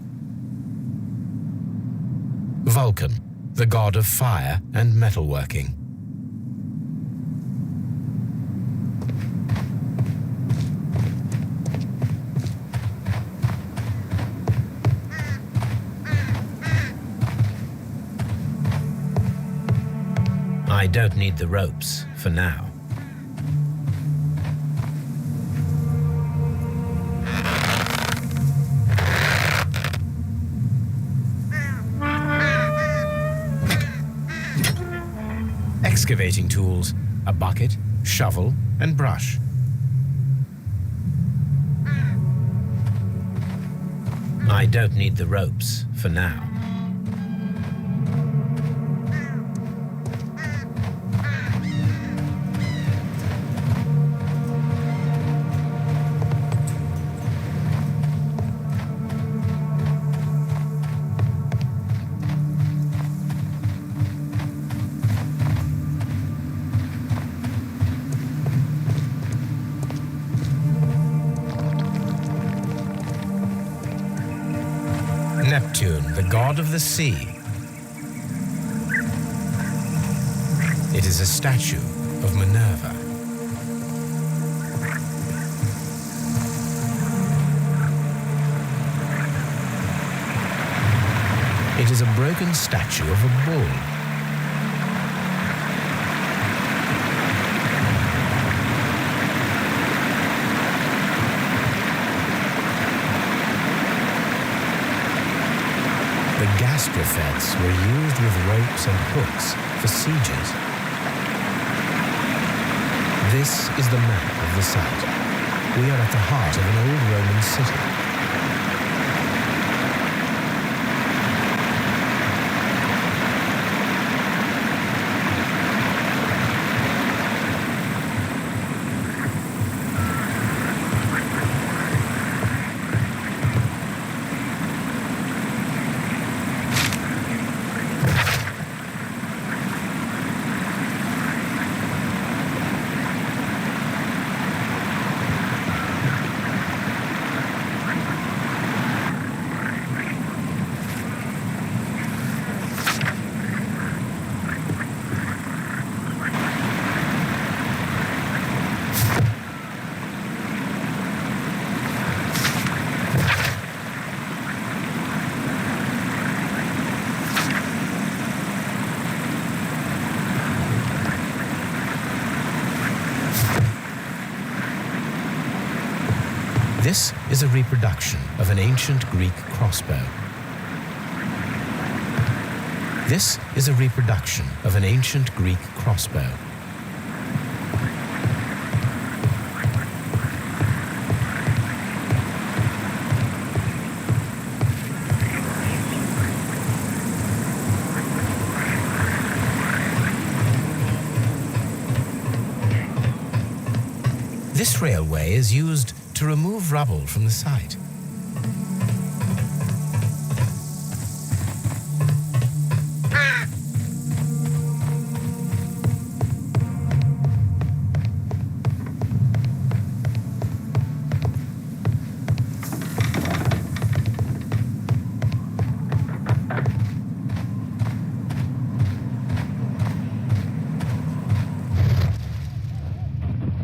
Vulcan, the god of fire and metalworking. I don't need the ropes for now. Excavating tools, a bucket, shovel, and brush. I don't need the ropes for now. Neptune, the god of the sea. It is a statue of Minerva. It is a broken statue of a bull. The gastrofets were used with ropes and hooks for sieges. This is the map of the site. We are at the heart of an old Roman city. This is a reproduction of an ancient Greek crossbow. This is a reproduction of an ancient Greek crossbow. This railway is used to remove rubble from the site.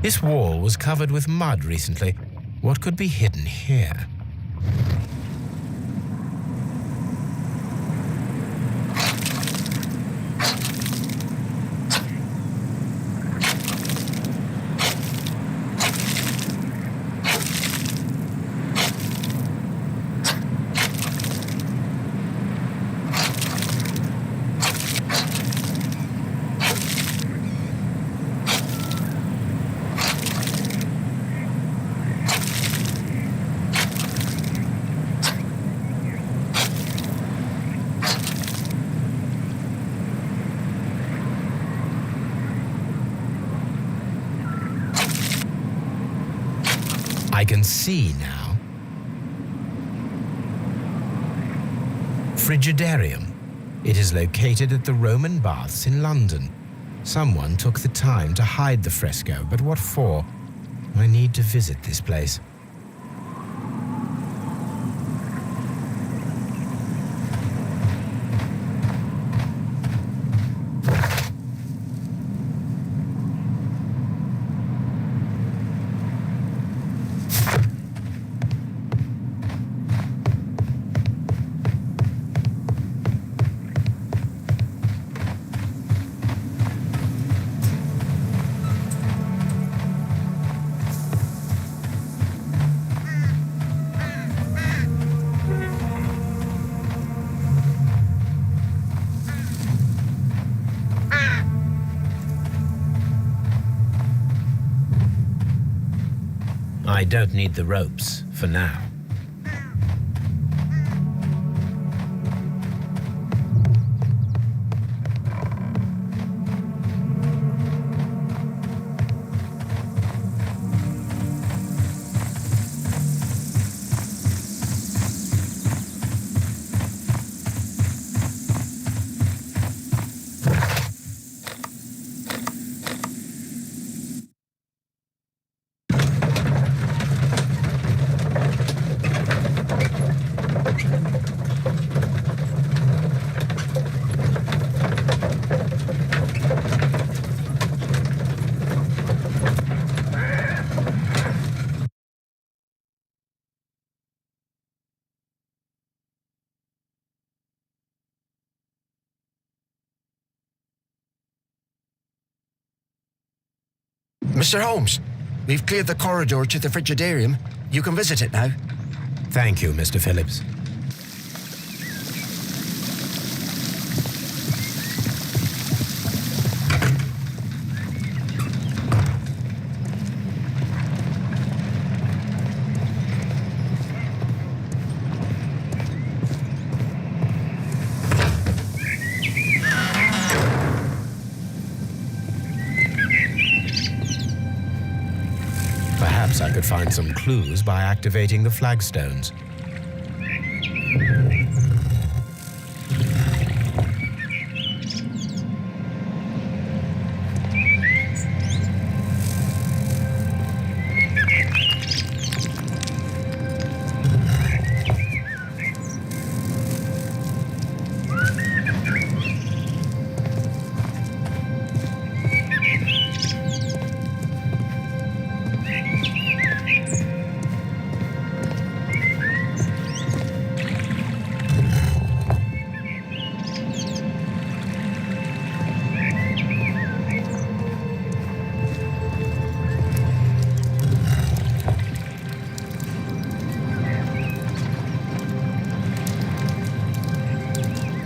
This wall was covered with mud recently. What could be hidden here? I can see now. Frigidarium. It is located at the Roman Baths in London. Someone took the time to hide the fresco, but what for? I need to visit this place. I don't need the ropes for now. Mr. Holmes, we've cleared the corridor to the frigidarium. You can visit it now. Thank you, Mr. Phillips. Perhaps I could find some clues by activating the flagstones.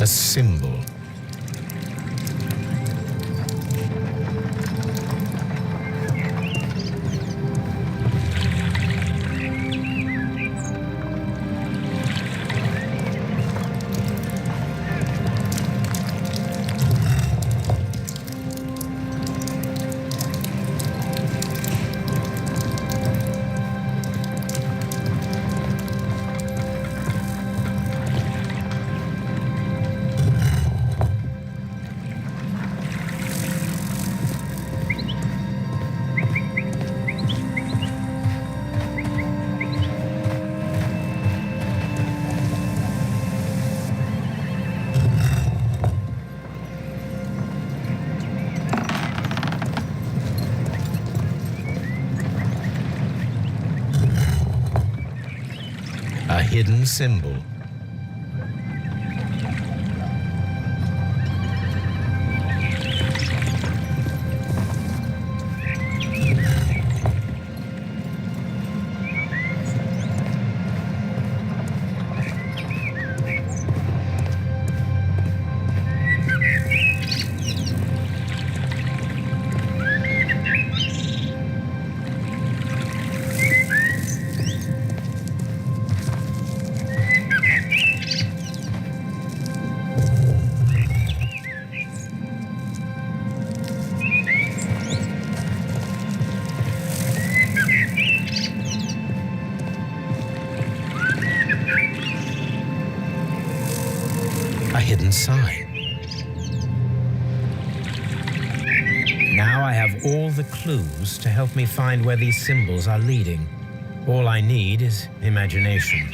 A symbol. A hidden symbol. A hidden sign. Now I have all the clues to help me find where these symbols are leading. All I need is imagination.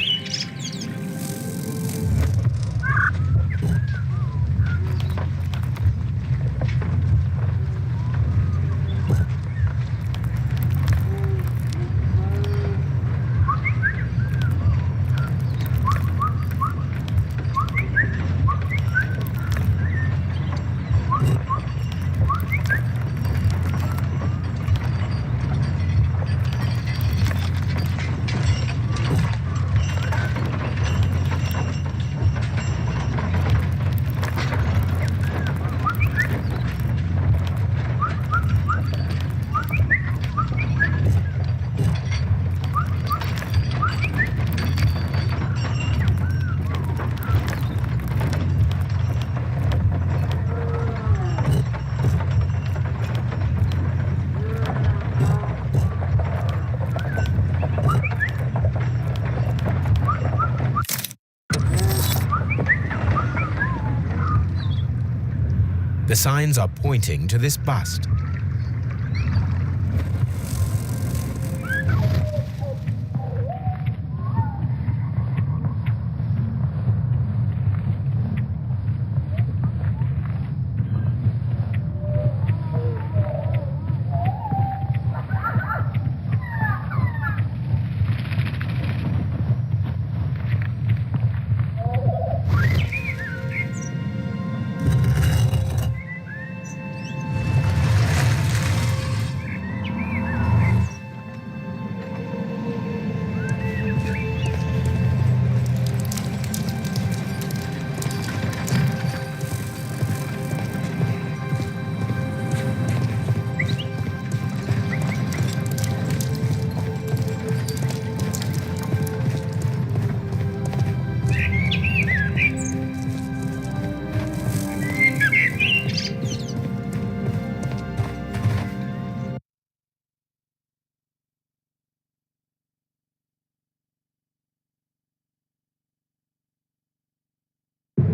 The signs are pointing to this bust.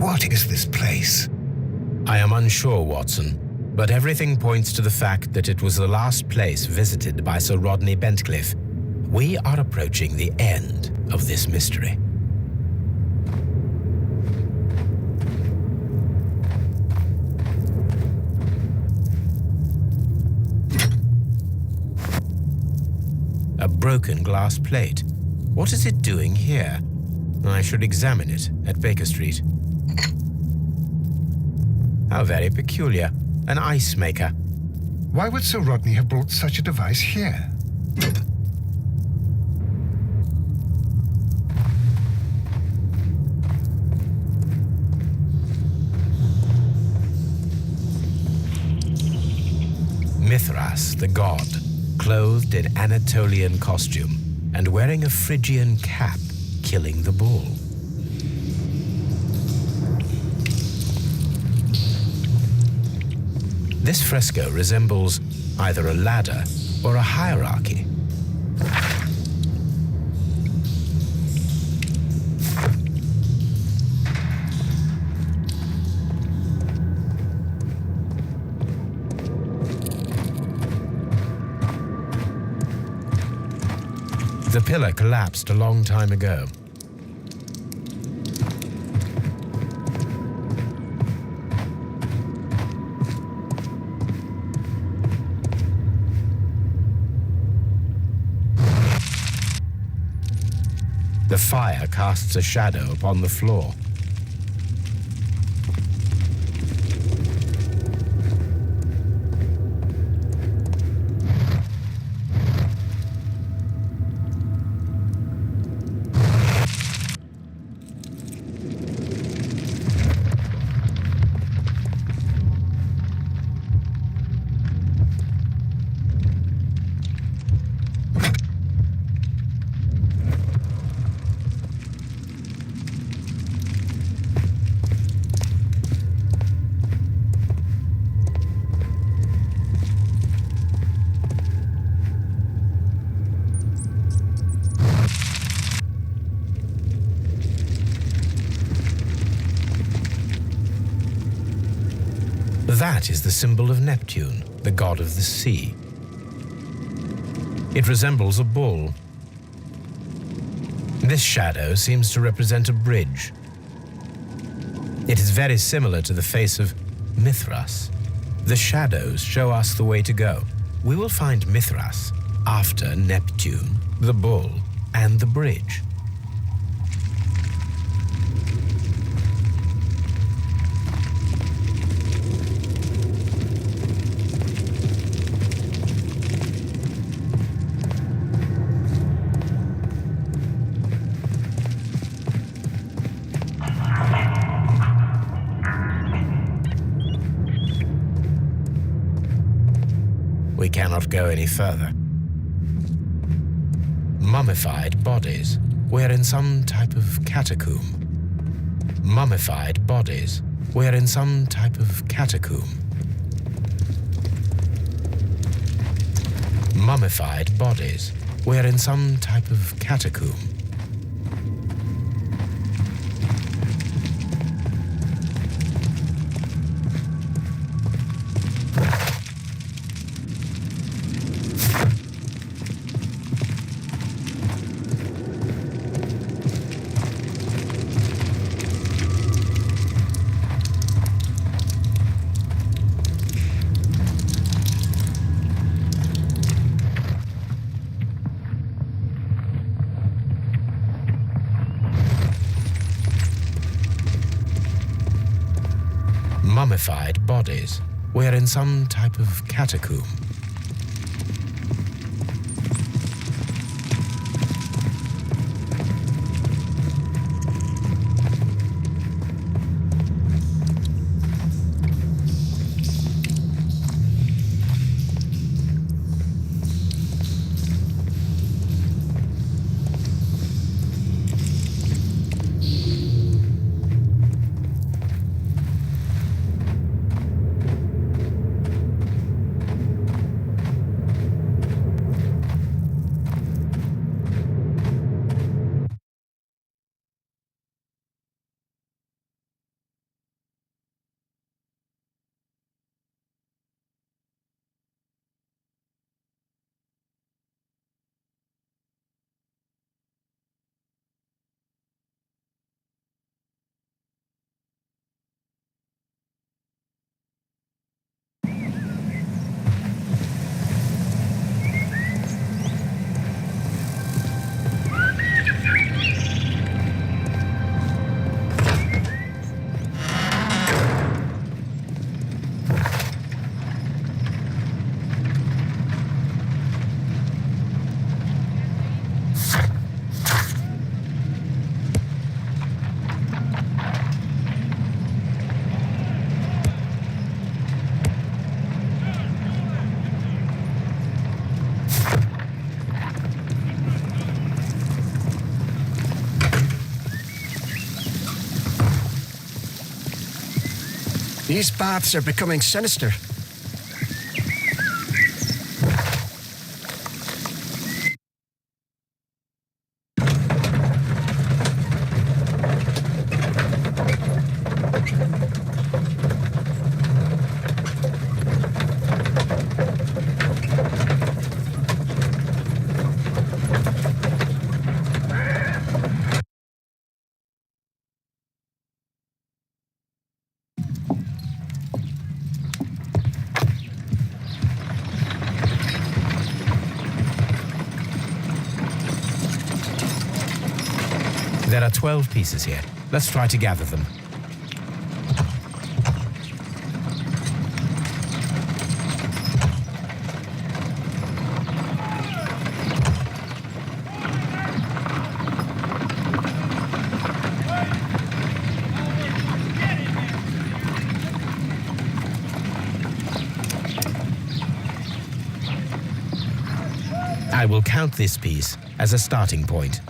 What is this place? I am unsure, Watson, but everything points to the fact that it was the last place visited by Sir Rodney Bentcliffe. We are approaching the end of this mystery. A broken glass plate. What is it doing here? I should examine it at Baker Street. How very peculiar. An ice maker. Why would Sir Rodney have brought such a device here? Mithras, the god, clothed in Anatolian costume and wearing a Phrygian cap, killing the bull. This fresco resembles either a ladder or a hierarchy. The pillar collapsed a long time ago. The fire casts a shadow upon the floor. That is the symbol of Neptune, the god of the sea. It resembles a bull. This shadow seems to represent a bridge. It is very similar to the face of Mithras. The shadows show us the way to go. We will find Mithras after Neptune, the bull, and the bridge. We cannot go any further. Mummified bodies. We're in some type of catacomb. Mummified bodies. We're in some type of catacomb. Mummified bodies. We're in some type of catacomb. Mummified bodies. We're in some type of catacomb. These baths are becoming sinister. There are 12 pieces here. Let's try to gather them. I will count this piece as a starting point.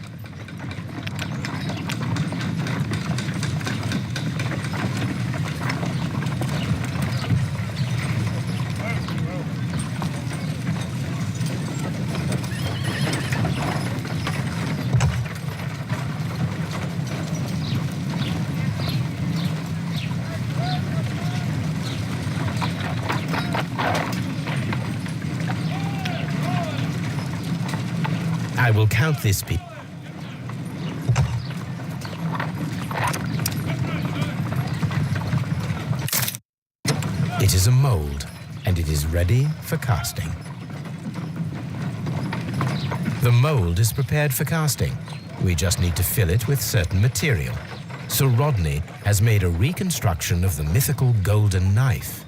I will count this piece. It is a mold, and it is ready for casting. The mold is prepared for casting. We just need to fill it with certain material. Sir Rodney has made a reconstruction of the mythical golden knife.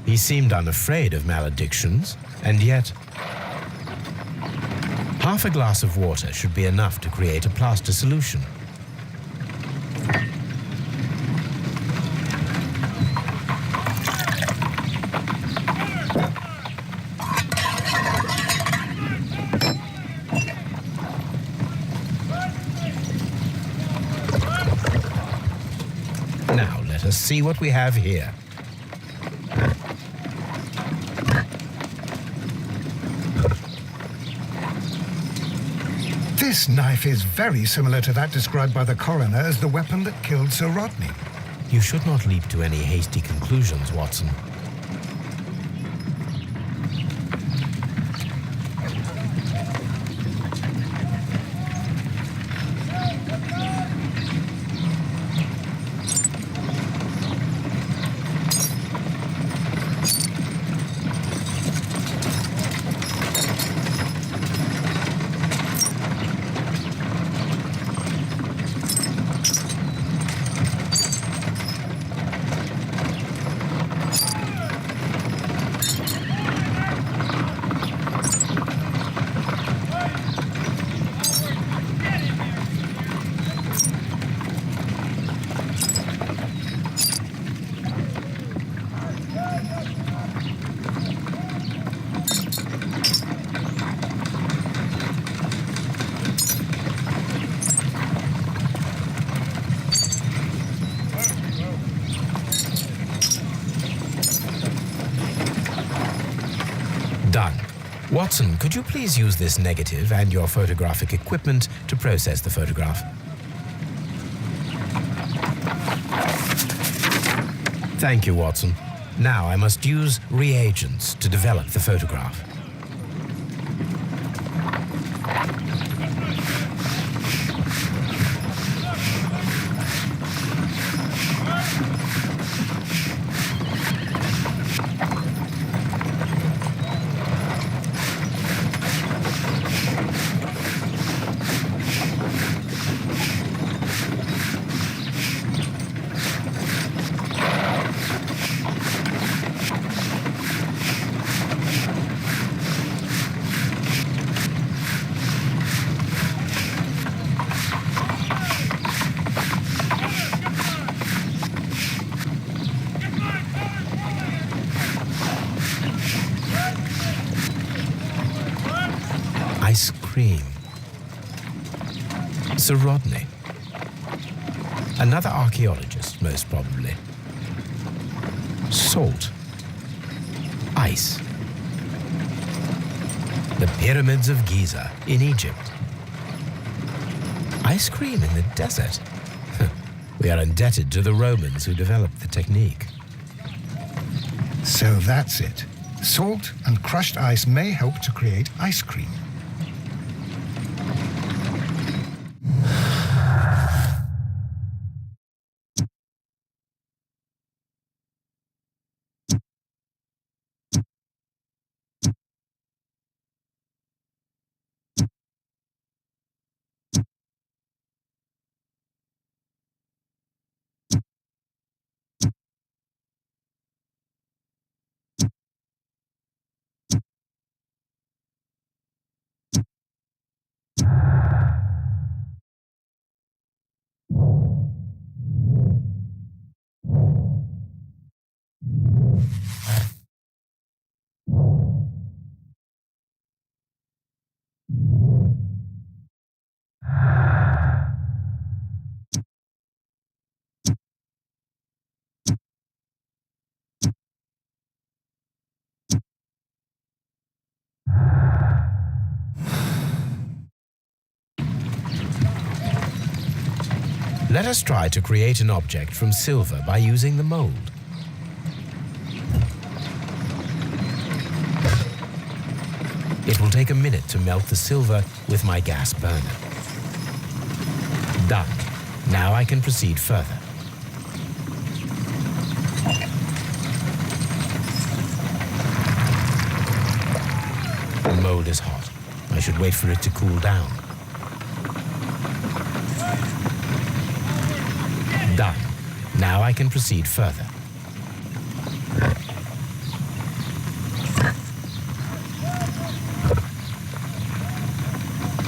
He seemed unafraid of maledictions, and yet half a glass of water should be enough to create a plaster solution. Now let us see what we have here. This knife is very similar to that described by the coroner as the weapon that killed Sir Rodney. You should not leap to any hasty conclusions, Watson. Done. Watson, could you please use this negative and your photographic equipment to process the photograph? Thank you, Watson. Now I must use reagents to develop the photograph. Ice cream. Sir Rodney. Another archaeologist, most probably. Salt. Ice. The pyramids of Giza in Egypt. Ice cream in the desert. We are indebted to the Romans who developed the technique. So that's it. Salt and crushed ice may help to create ice cream. Let us try to create an object from silver by using the mold. It will take a minute to melt the silver with my gas burner. Done. Now I can proceed further. The mold is hot. I should wait for it to cool down. Done. Now I can proceed further.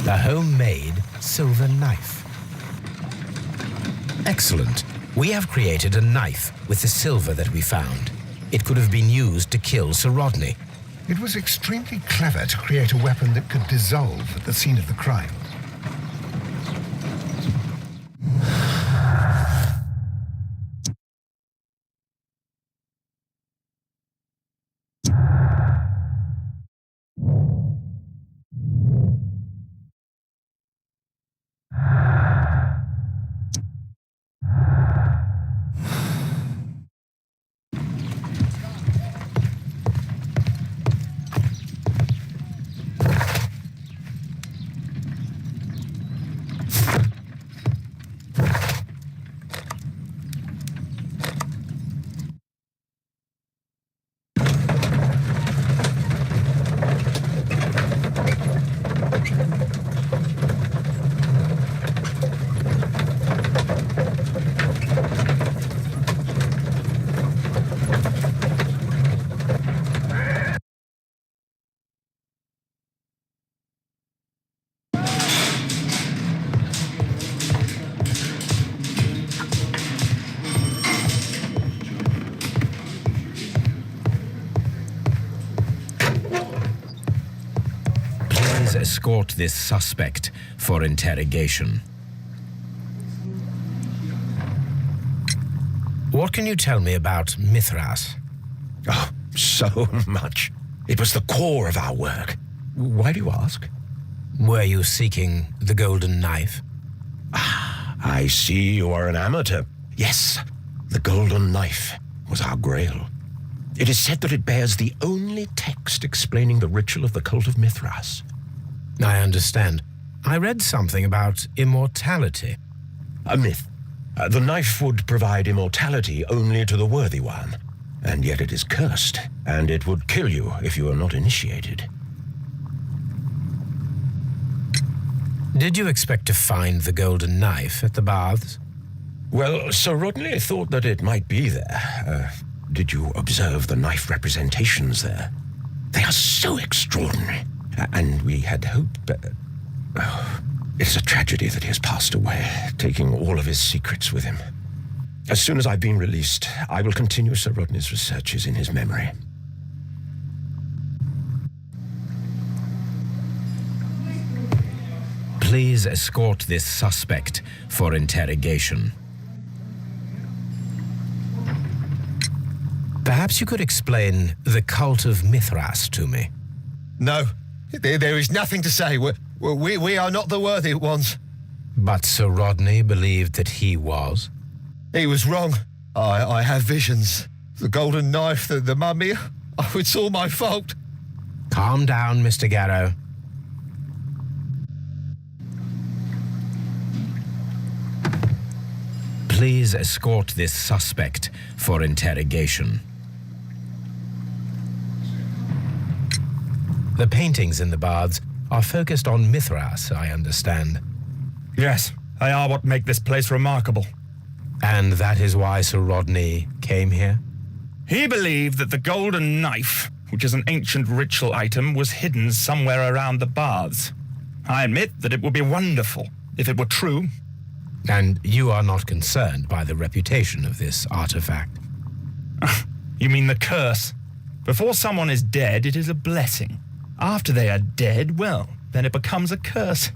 A homemade silver knife. Excellent. We have created a knife with the silver that we found. It could have been used to kill Sir Rodney. It was extremely clever to create a weapon that could dissolve at the scene of the crime. Escort this suspect for interrogation. What can you tell me about Mithras? Oh, so much. It was the core of our work. Why do you ask? Were you seeking the golden knife? I see you are an amateur. Yes, the golden knife was our grail. It is said that it bears the only text explaining the ritual of the cult of Mithras. I understand. I read something about immortality. A myth. The knife would provide immortality only to the worthy one, and yet it is cursed, and it would kill you if you are not initiated. Did you expect to find the golden knife at the baths? Well, Sir Rodney thought that it might be there. Did you observe the knife representations there? They are so extraordinary. And we had hoped, but it's a tragedy that he has passed away, taking all of his secrets with him. As soon as I've been released, I will continue Sir Rodney's researches in his memory. Please escort this suspect for interrogation. Perhaps Perhaps you could explain the cult of Mithras to me. No, there is nothing to say. We are not the worthy ones. But Sir Rodney believed that he was. He was wrong. I have visions. The golden knife, the mummy. Oh, it's all my fault. Calm down, Mr. Garrow. Please escort this suspect for interrogation. The paintings in the baths are focused on Mithras, I understand. Yes, they are what make this place remarkable. And that is why Sir Rodney came here? He believed that the golden knife, which is an ancient ritual item, was hidden somewhere around the baths. I admit that it would be wonderful if it were true. And you are not concerned by the reputation of this artifact? You mean the curse? Before someone is dead, it is a blessing. After they are dead, well, then it becomes a curse.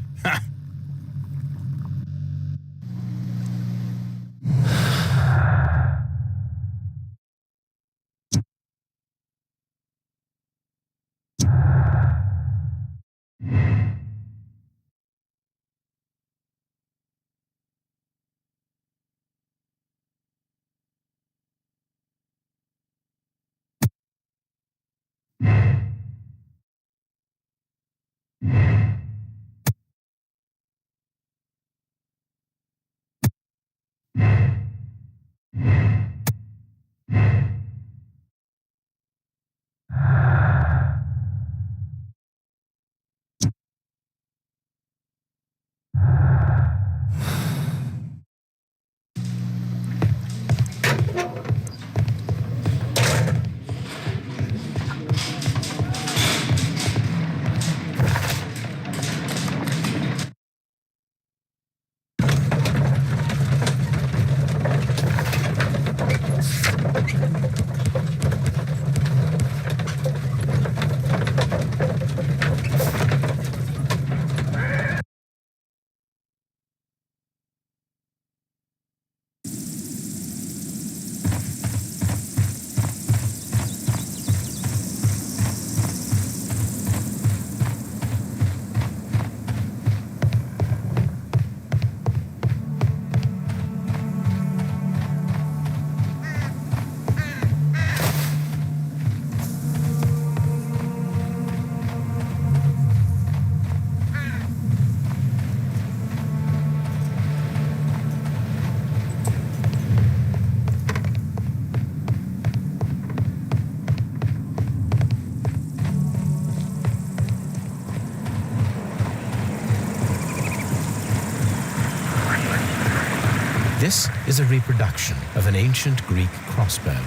This is a reproduction of an ancient Greek crossbow.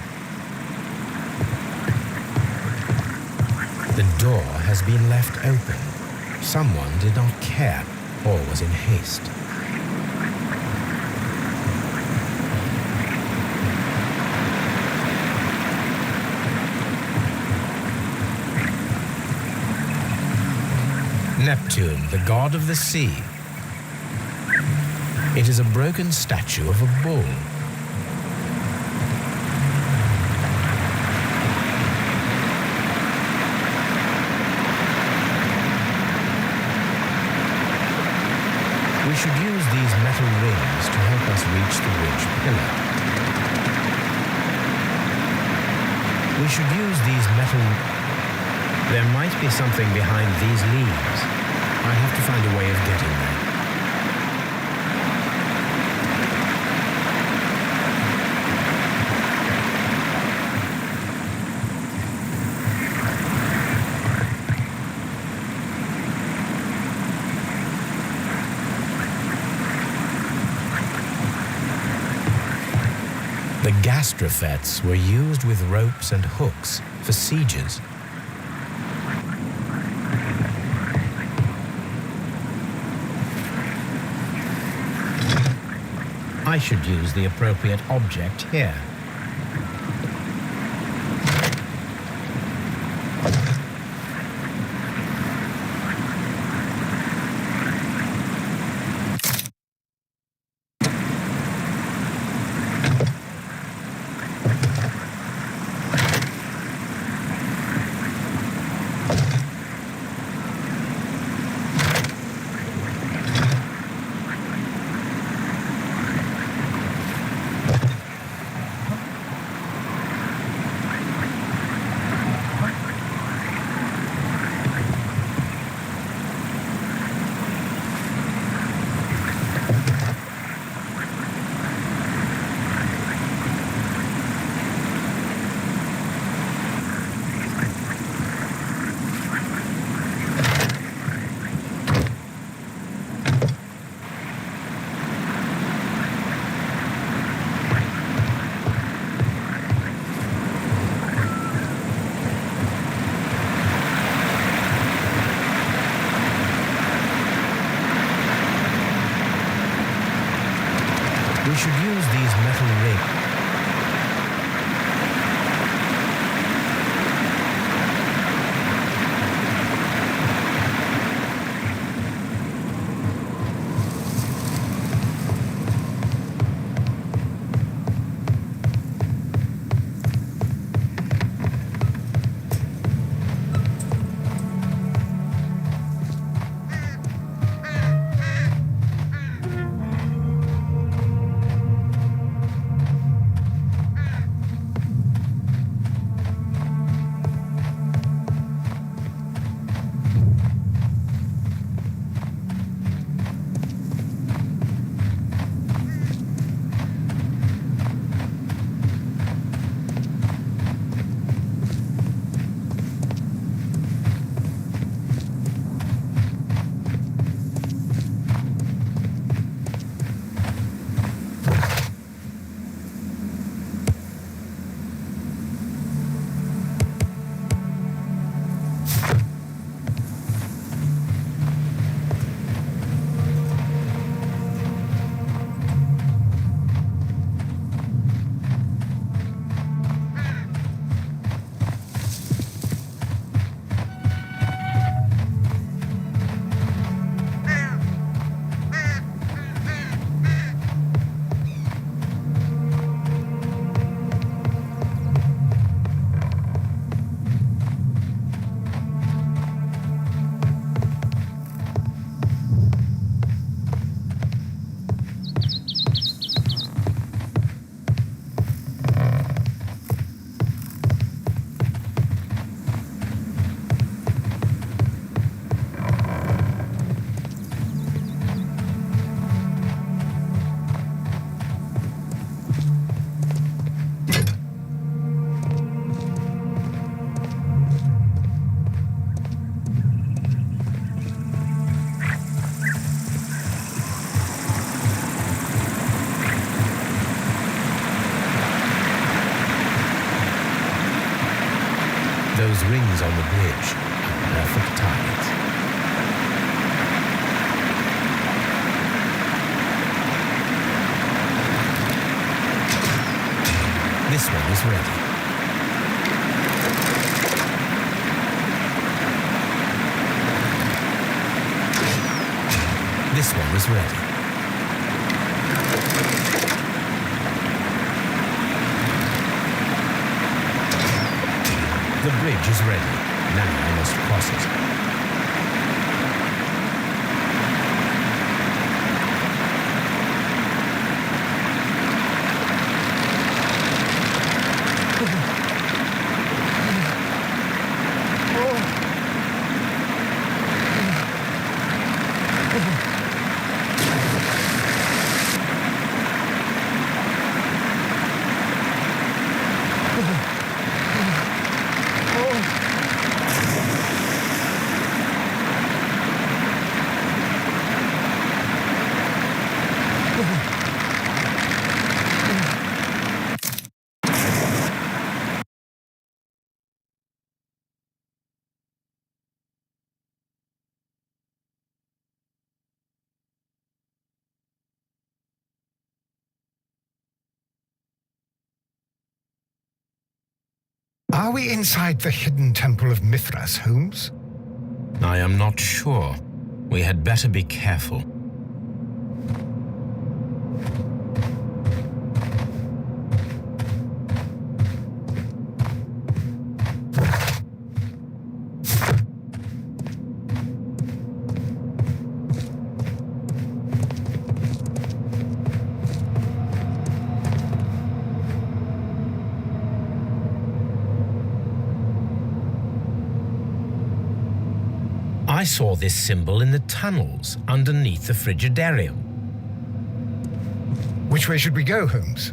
The door has been left open. Someone did not care or was in haste. Neptune, the god of the sea. It is a broken statue of a bull. We should use these metal rings to help us reach the ridge pillar. We should use these metal... There might be something behind these leaves. I have to find a way of getting there. The gastrofets were used with ropes and hooks for sieges. I should use the appropriate object here. We should use these metal rings. Those rings on the bridge are perfect targets. This one is ready. This one is ready. The bridge is ready. Now I must cross it. Are we inside the hidden temple of Mithras, Holmes? I am not sure. We had better be careful. I saw this symbol in the tunnels underneath the Frigidarium. Which way should we go, Holmes?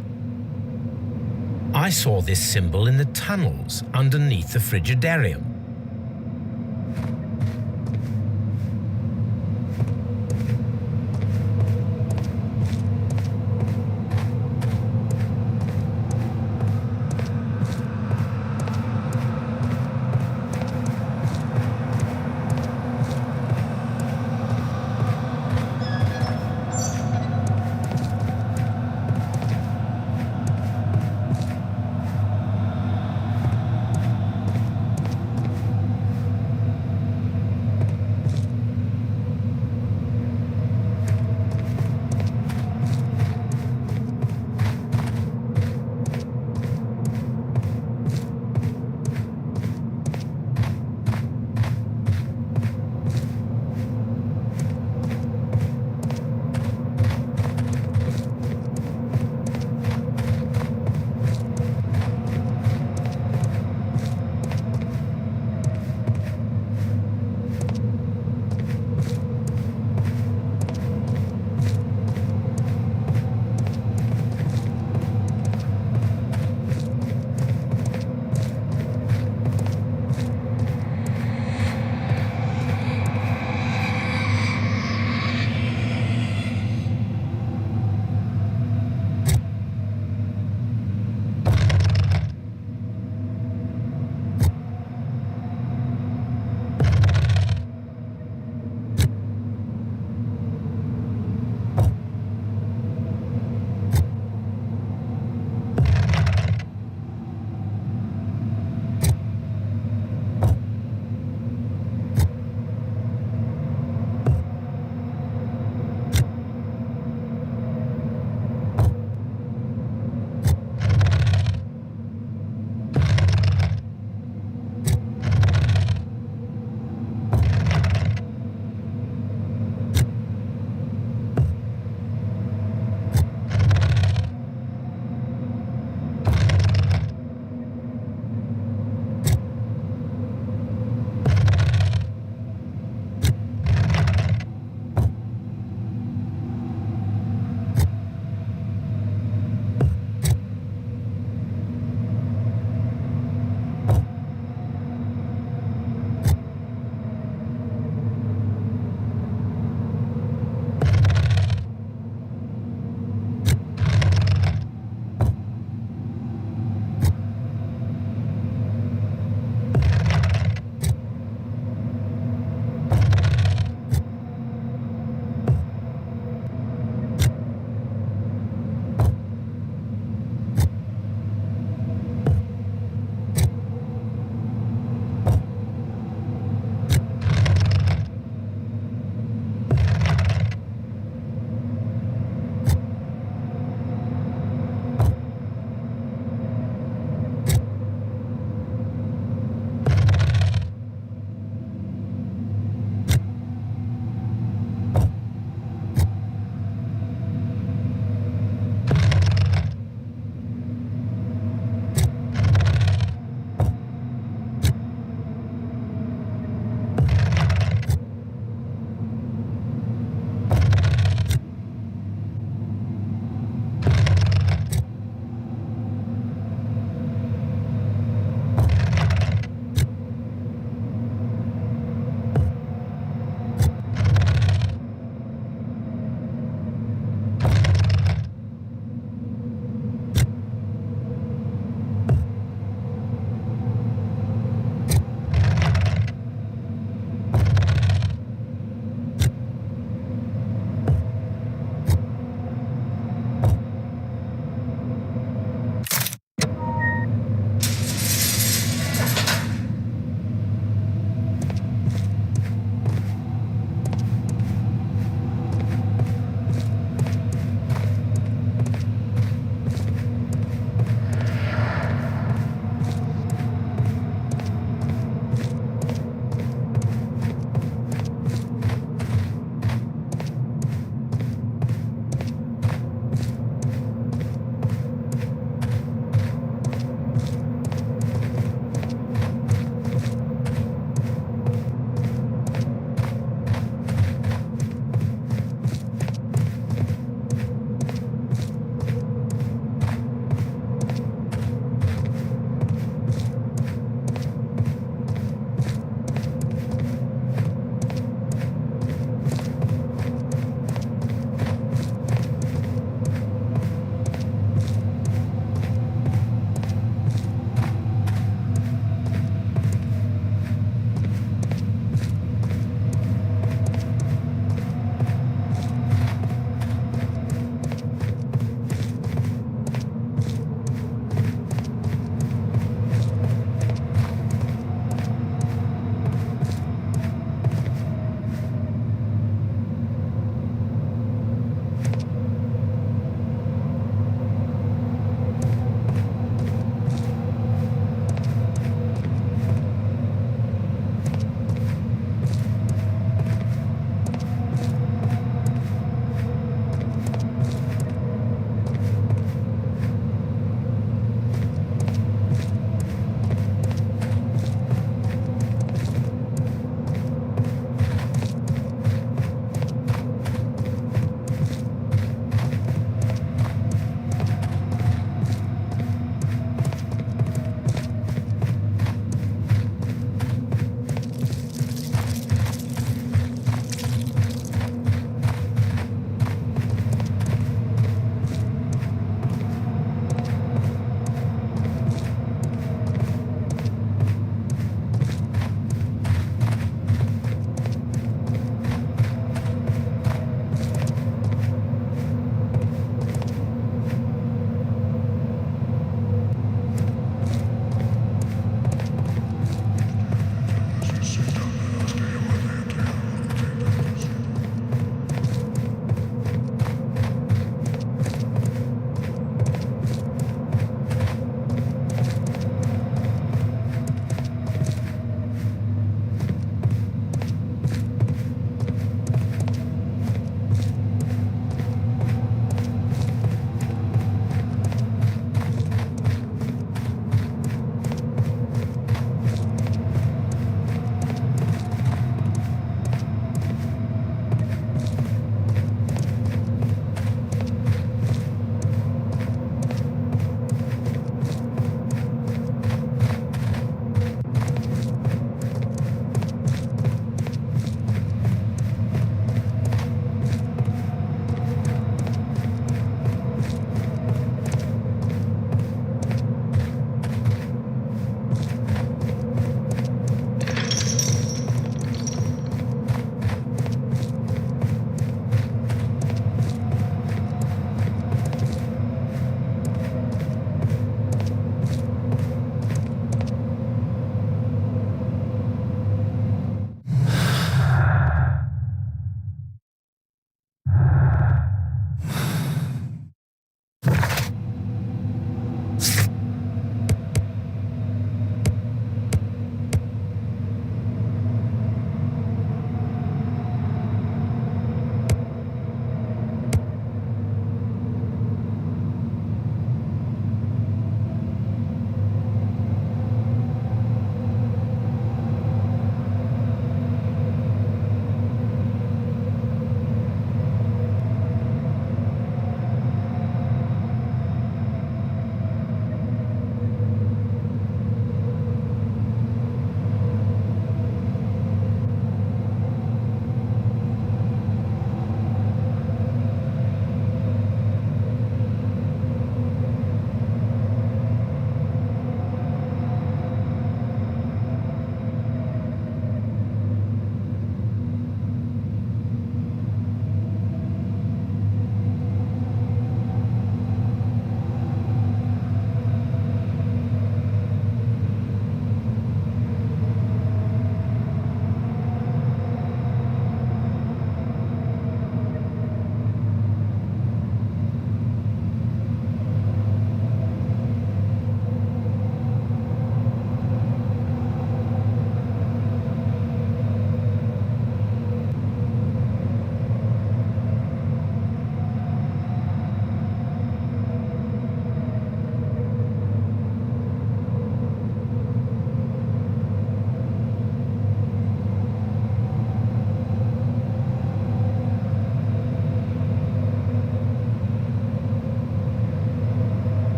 I saw this symbol in the tunnels underneath the Frigidarium.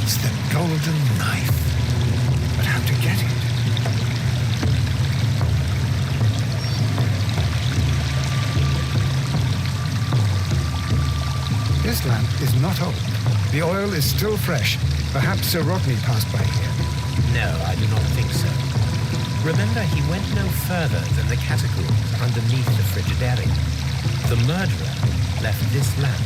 It's the golden knife. But how to get it? This lamp is not old. The oil is still fresh. Perhaps Sir Rodney passed by here. No, I do not think so. Remember, he went no further than the catacombs underneath the Frigidarium. The murderer left this lamp.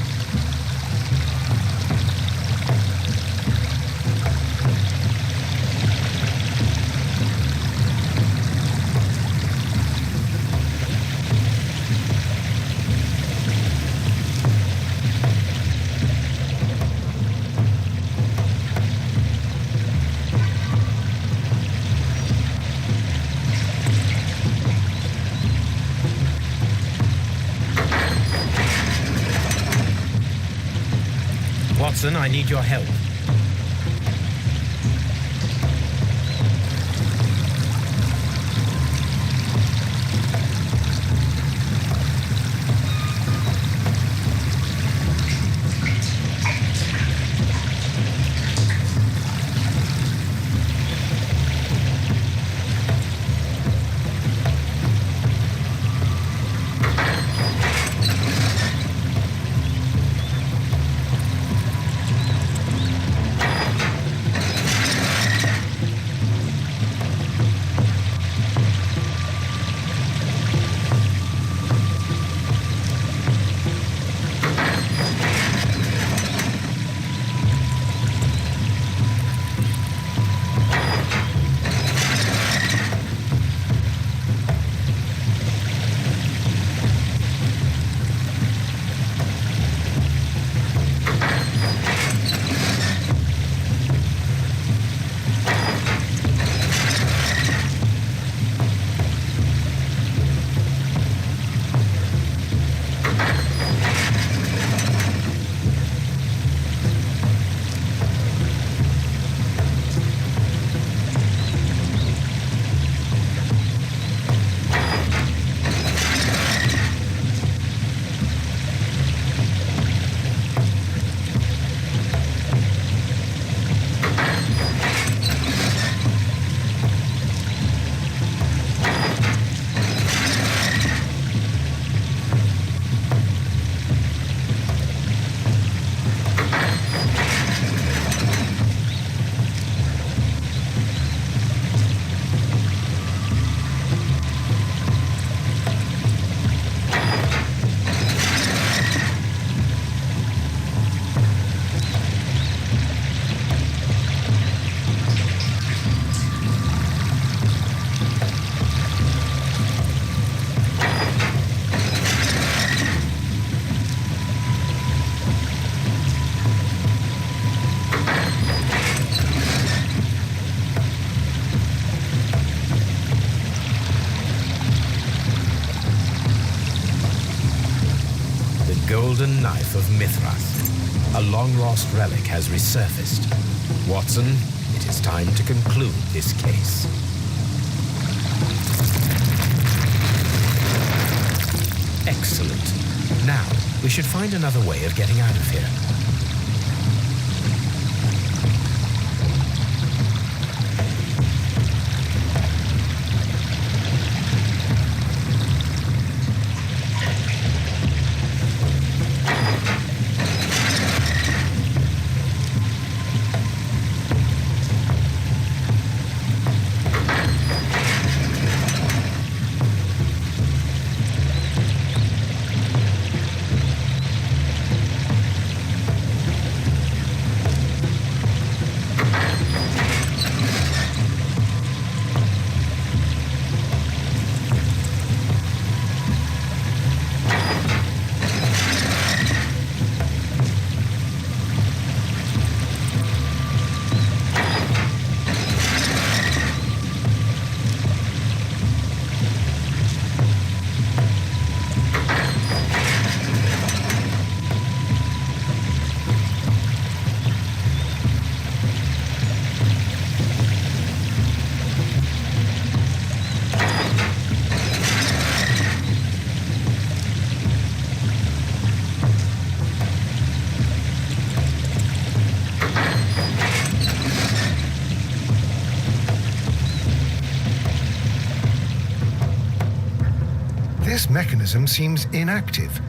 Watson, I need your help. Golden Knife of Mithras. A long-lost relic has resurfaced. Watson, it is time to conclude this case. Excellent. Now, we should find another way of getting out of here. mechanism seems inactive.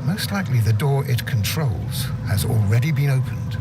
Most likely the door it controls has already been opened.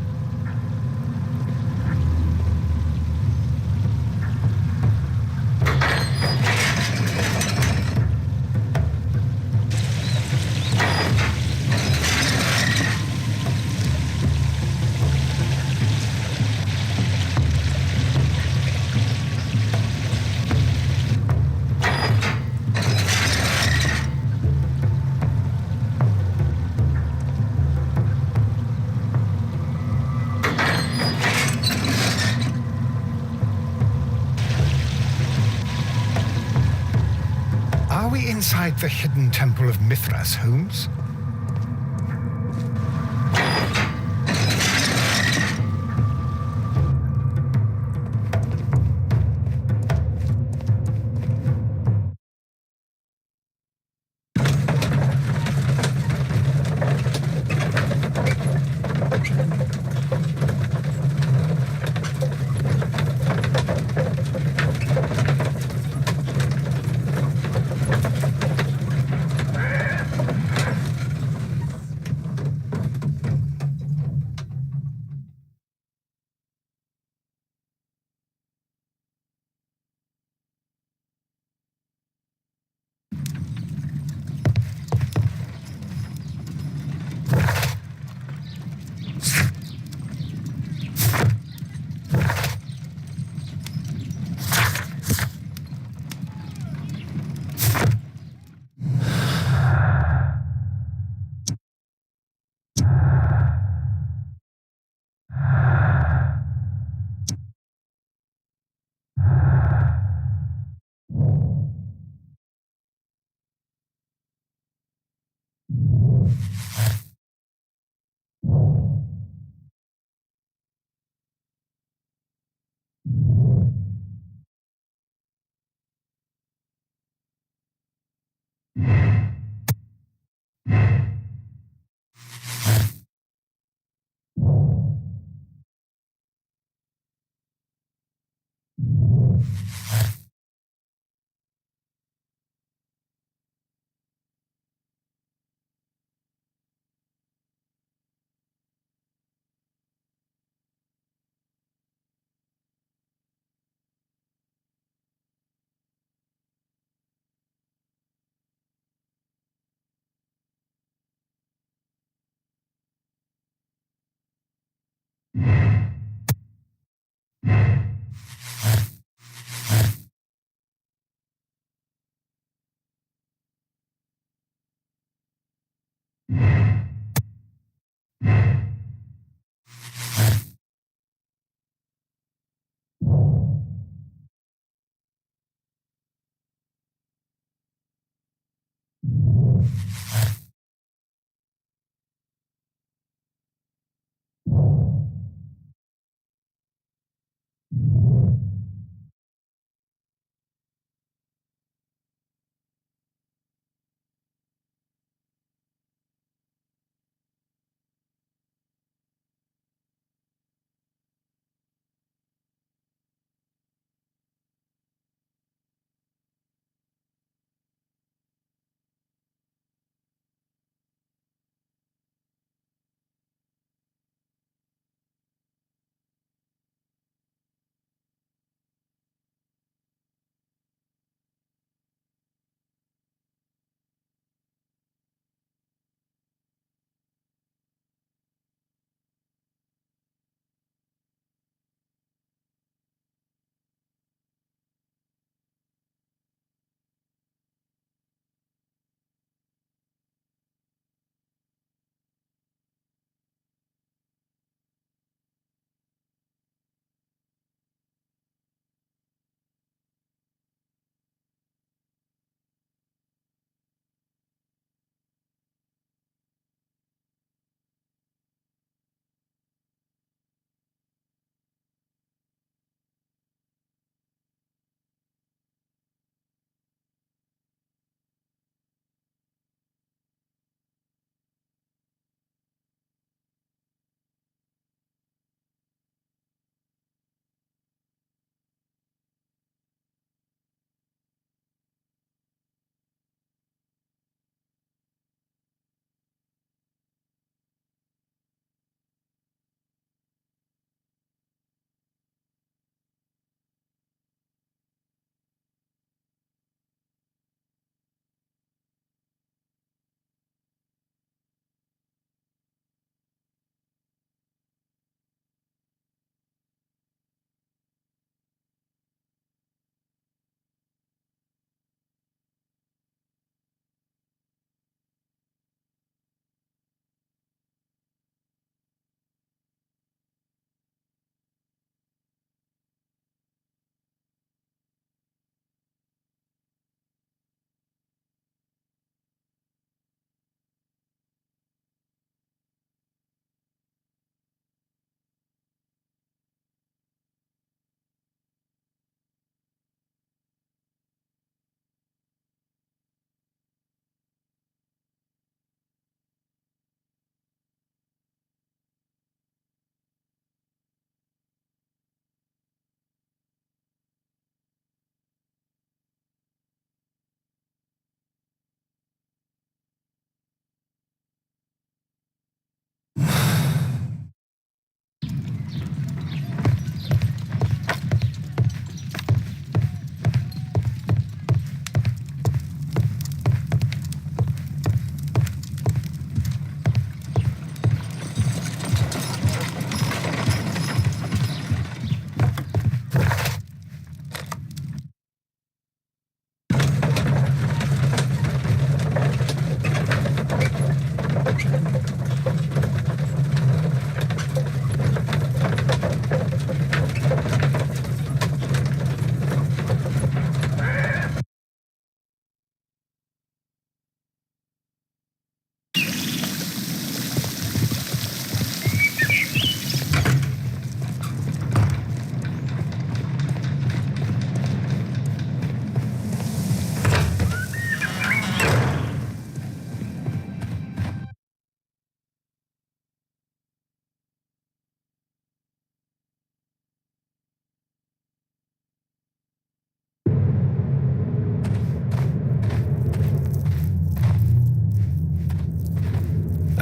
Are we inside the hidden temple of Mithras, Holmes?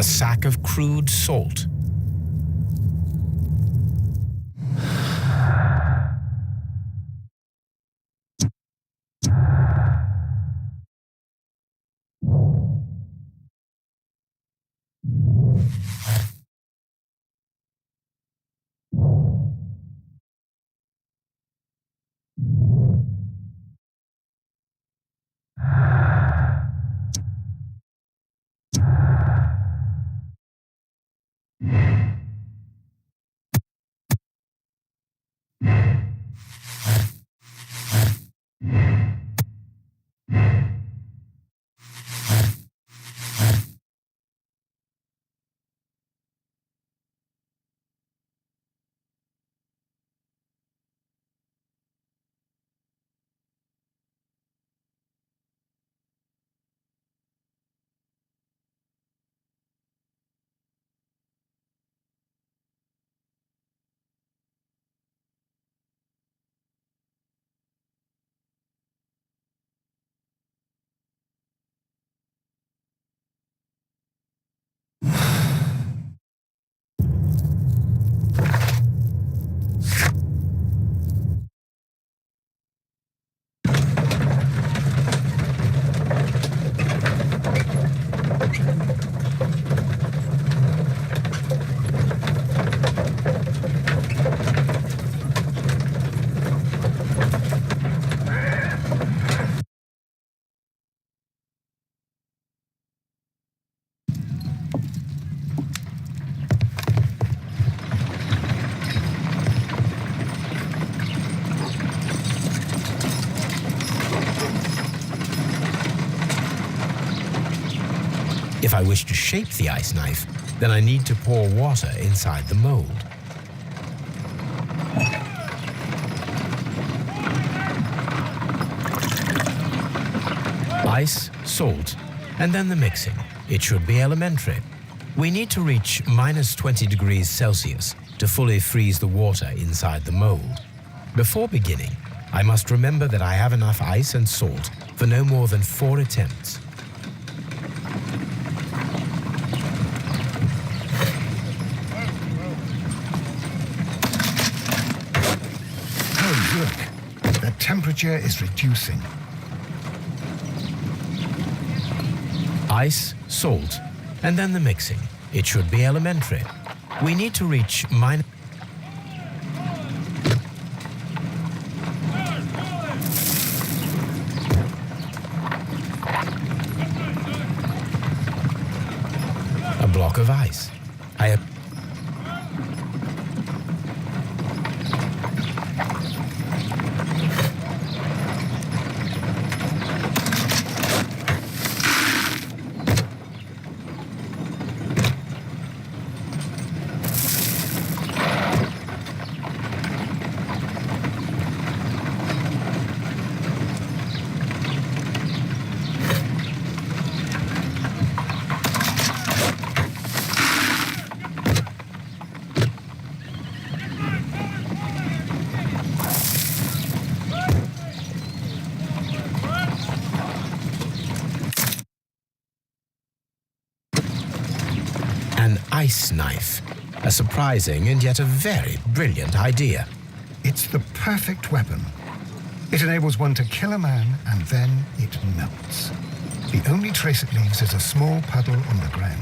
a sack of crude salt. If I wish to shape the ice knife, then I need to pour water inside the mold. Ice, salt, and then the mixing. It should be elementary. We need to reach minus 20 degrees Celsius to fully freeze the water inside the mold. Before beginning, I must remember that I have enough ice and salt for no more than 4 attempts. Oh, look. The temperature is reducing. Ice, salt, and then the mixing. It should be elementary. We need to reach minus... a block of ice. I have... an ice knife. A surprising and yet a very brilliant idea. It's the perfect weapon. It enables one to kill a man and then it melts. The only trace it leaves is a small puddle on the ground.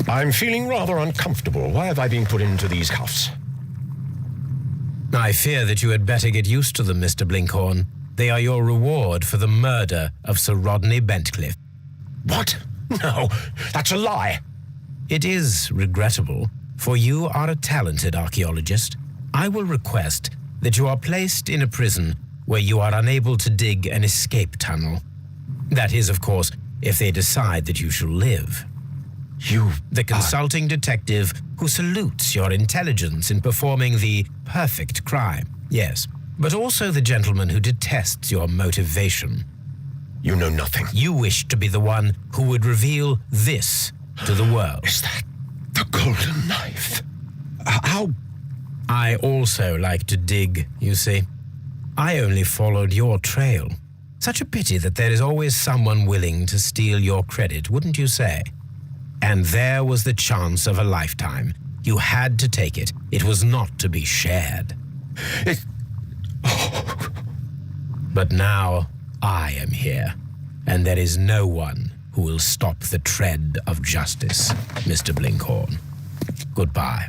I'm feeling rather uncomfortable. Why have I been put into these cuffs? I fear that you had better get used to them, Mr. Blinkhorn. They are your reward for the murder of Sir Rodney Bentcliffe. What? No, that's a lie. It is regrettable, for you are a talented archaeologist. I will request that you are placed in a prison where you are unable to dig an escape tunnel. That is, of course, if they decide that you shall live. The consulting detective who salutes your intelligence in performing the perfect crime, yes, but also the gentleman who detests your motivation. You know nothing. You wish to be the one who would reveal this to the world. Is that the golden knife? How? I also like to dig, you see. I only followed your trail. Such a pity that there is always someone willing to steal your credit, wouldn't you say? And there was the chance of a lifetime. You had to take it. It was not to be shared. But now I am here, and there is no one who will stop the tread of justice, Mr. Blinkhorn. Goodbye.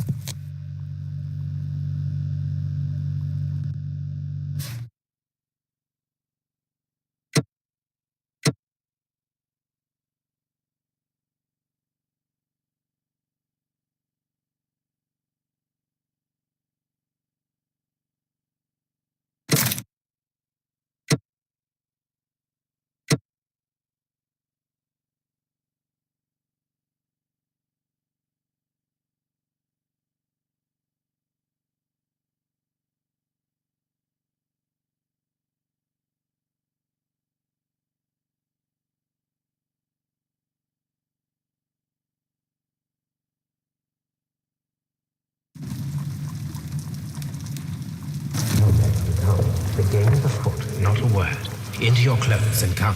The game is afoot, not a word. Into your clothes and come.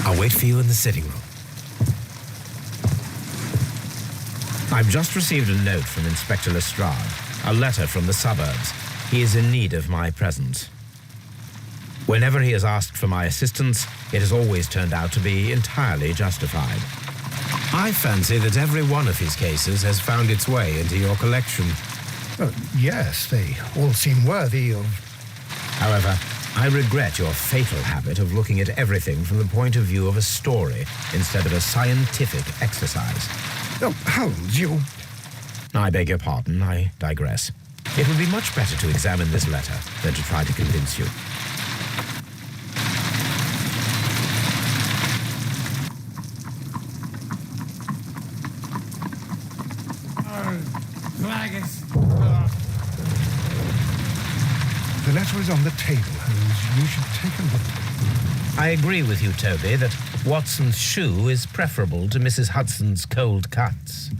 I'll wait for you in the sitting room. I've just received a note from Inspector Lestrade, a letter from the suburbs. he is in need of my presence. Whenever he has asked for my assistance, it has always turned out to be entirely justified. I fancy that every one of his cases has found its way into your collection. Yes, they all seem worthy of... However, I regret your fatal habit of looking at everything from the point of view of a story instead of a scientific exercise. Oh, Holmes, you... I beg your pardon, I digress. It would be much better to examine this letter than to try to convince you. The letter is on the table, Holmes. You should take a look. I agree with you, Toby, that Watson's shoe is preferable to Mrs. Hudson's cold cuts.